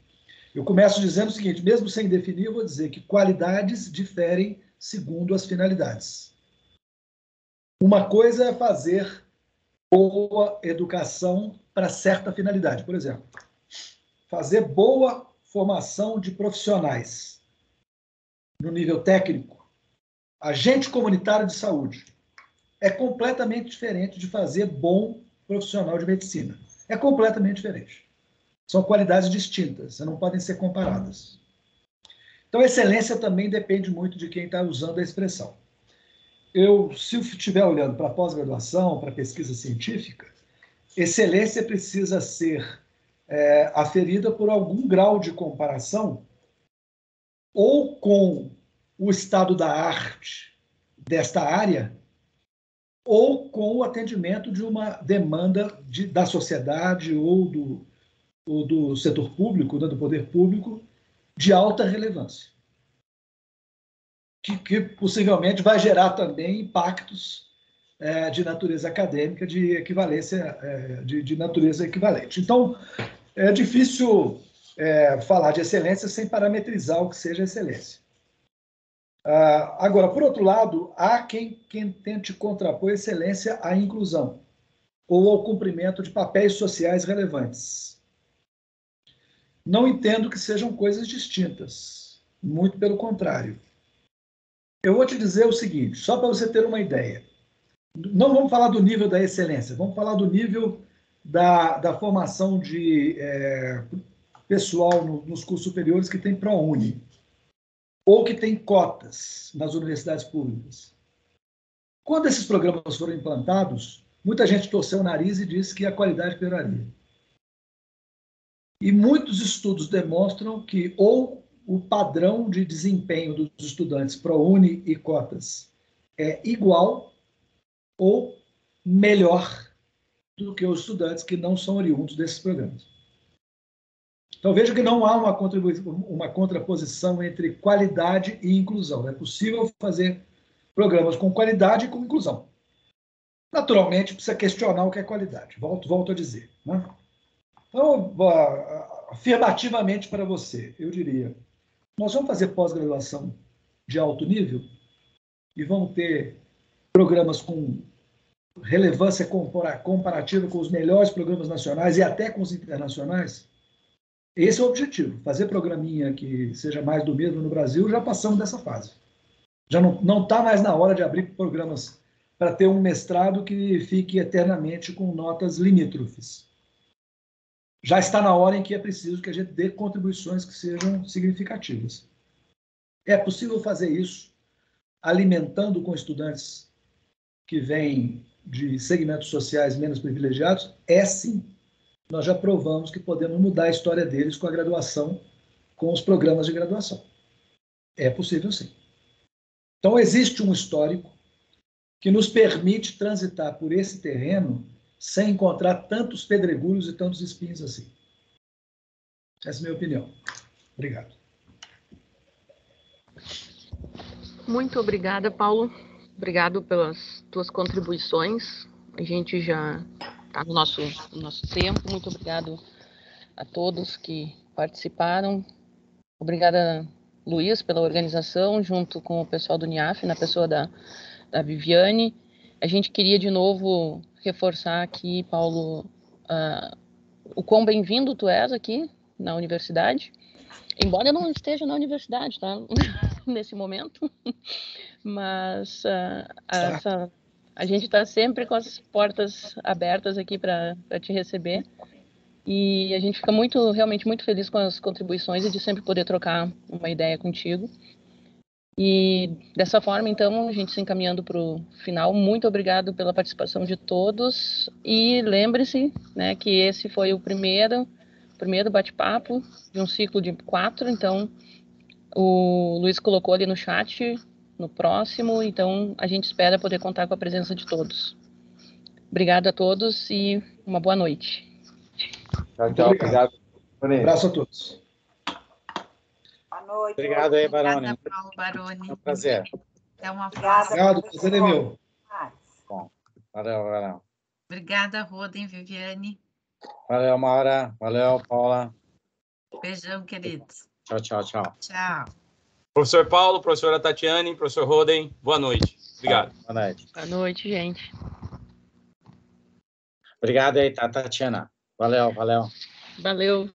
Eu começo dizendo o seguinte, mesmo sem definir, eu vou dizer que qualidades diferem segundo as finalidades. Uma coisa é fazer boa educação para certa finalidade. Por exemplo, fazer boa formação de profissionais no nível técnico, agente comunitário de saúde, é completamente diferente de fazer bom profissional de medicina. É completamente diferente. São qualidades distintas, não podem ser comparadas. Então, excelência também depende muito de quem está usando a expressão. Se eu estiver olhando para a pós-graduação, para a pesquisa científica, excelência precisa ser aferida por algum grau de comparação ou com o estado da arte desta área ou com o atendimento de uma demanda da sociedade ou do setor público, do poder público, de alta relevância, que possivelmente vai gerar também impactos de natureza acadêmica, de equivalência, de natureza equivalente. Então, é difícil falar de excelência sem parametrizar o que seja excelência. Agora, por outro lado, há quem tente contrapor excelência à inclusão ou ao cumprimento de papéis sociais relevantes. Não entendo que sejam coisas distintas, muito pelo contrário. Eu vou te dizer o seguinte, só para você ter uma ideia. Não vamos falar do nível da excelência, vamos falar do nível da formação de pessoal nos cursos superiores que tem ProUni, ou que tem cotas nas universidades públicas. Quando esses programas foram implantados, muita gente torceu o nariz e disse que a qualidade pioraria. E muitos estudos demonstram que ou o padrão de desempenho dos estudantes ProUni e cotas é igual ou melhor do que os estudantes que não são oriundos desses programas. Então, veja que não há uma contraposição entre qualidade e inclusão. É possível fazer programas com qualidade e com inclusão. Naturalmente, precisa questionar o que é qualidade. Volto a dizer. Né? Então, afirmativamente para você, eu diria, nós vamos fazer pós-graduação de alto nível e vamos ter programas com relevância comparativa com os melhores programas nacionais e até com os internacionais. Esse é o objetivo, fazer programinha que seja mais do mesmo no Brasil. Já passamos dessa fase. Já não está mais na hora de abrir programas para ter um mestrado que fique eternamente com notas limítrofes. Já está na hora em que é preciso que a gente dê contribuições que sejam significativas. É possível fazer isso alimentando com estudantes que vêm de segmentos sociais menos privilegiados? É sim. Nós já provamos que podemos mudar a história deles com a graduação, com os programas de graduação. É possível sim. Então, existe um histórico que nos permite transitar por esse terreno sem encontrar tantos pedregulhos e tantos espinhos assim. Essa é a minha opinião. Obrigado. Muito obrigada, Paulo. Obrigado pelas tuas contribuições. A gente já está no nosso tempo. Muito obrigado a todos que participaram. Obrigada, Luiz, pela organização, junto com o pessoal do NIAF, na pessoa da Viviane. A gente queria, de novo, reforçar aqui, Paulo, o quão bem-vindo tu és aqui na universidade. Embora eu não esteja na universidade, tá? Nesse momento. Mas a gente está sempre com as portas abertas aqui para te receber. E a gente fica realmente muito feliz com as contribuições e de sempre poder trocar uma ideia contigo. E dessa forma, então, a gente se encaminhando para o final. Muito obrigado pela participação de todos. E lembre-se, né, que esse foi o primeiro bate-papo de um ciclo de 4. Então, o Luiz colocou ali no chat, no próximo. Então, a gente espera poder contar com a presença de todos. Obrigado a todos e uma boa noite. Tchau, obrigado. Um abraço a todos. Boa noite. Obrigado aí, Baroni. Obrigada, Paulo Baroni. É um prazer. Até uma próxima. Obrigado, prazer é meu. Bom, valeu. Obrigada, Roden, Viviane. Valeu, Maura. Valeu, Paula. Beijão, queridos. Tchau. Tchau. Professor Paulo, professora Tatiane, professor Roden, boa noite. Obrigado. Boa noite. Boa noite, gente. Obrigado aí, Tatiana. Valeu. Valeu.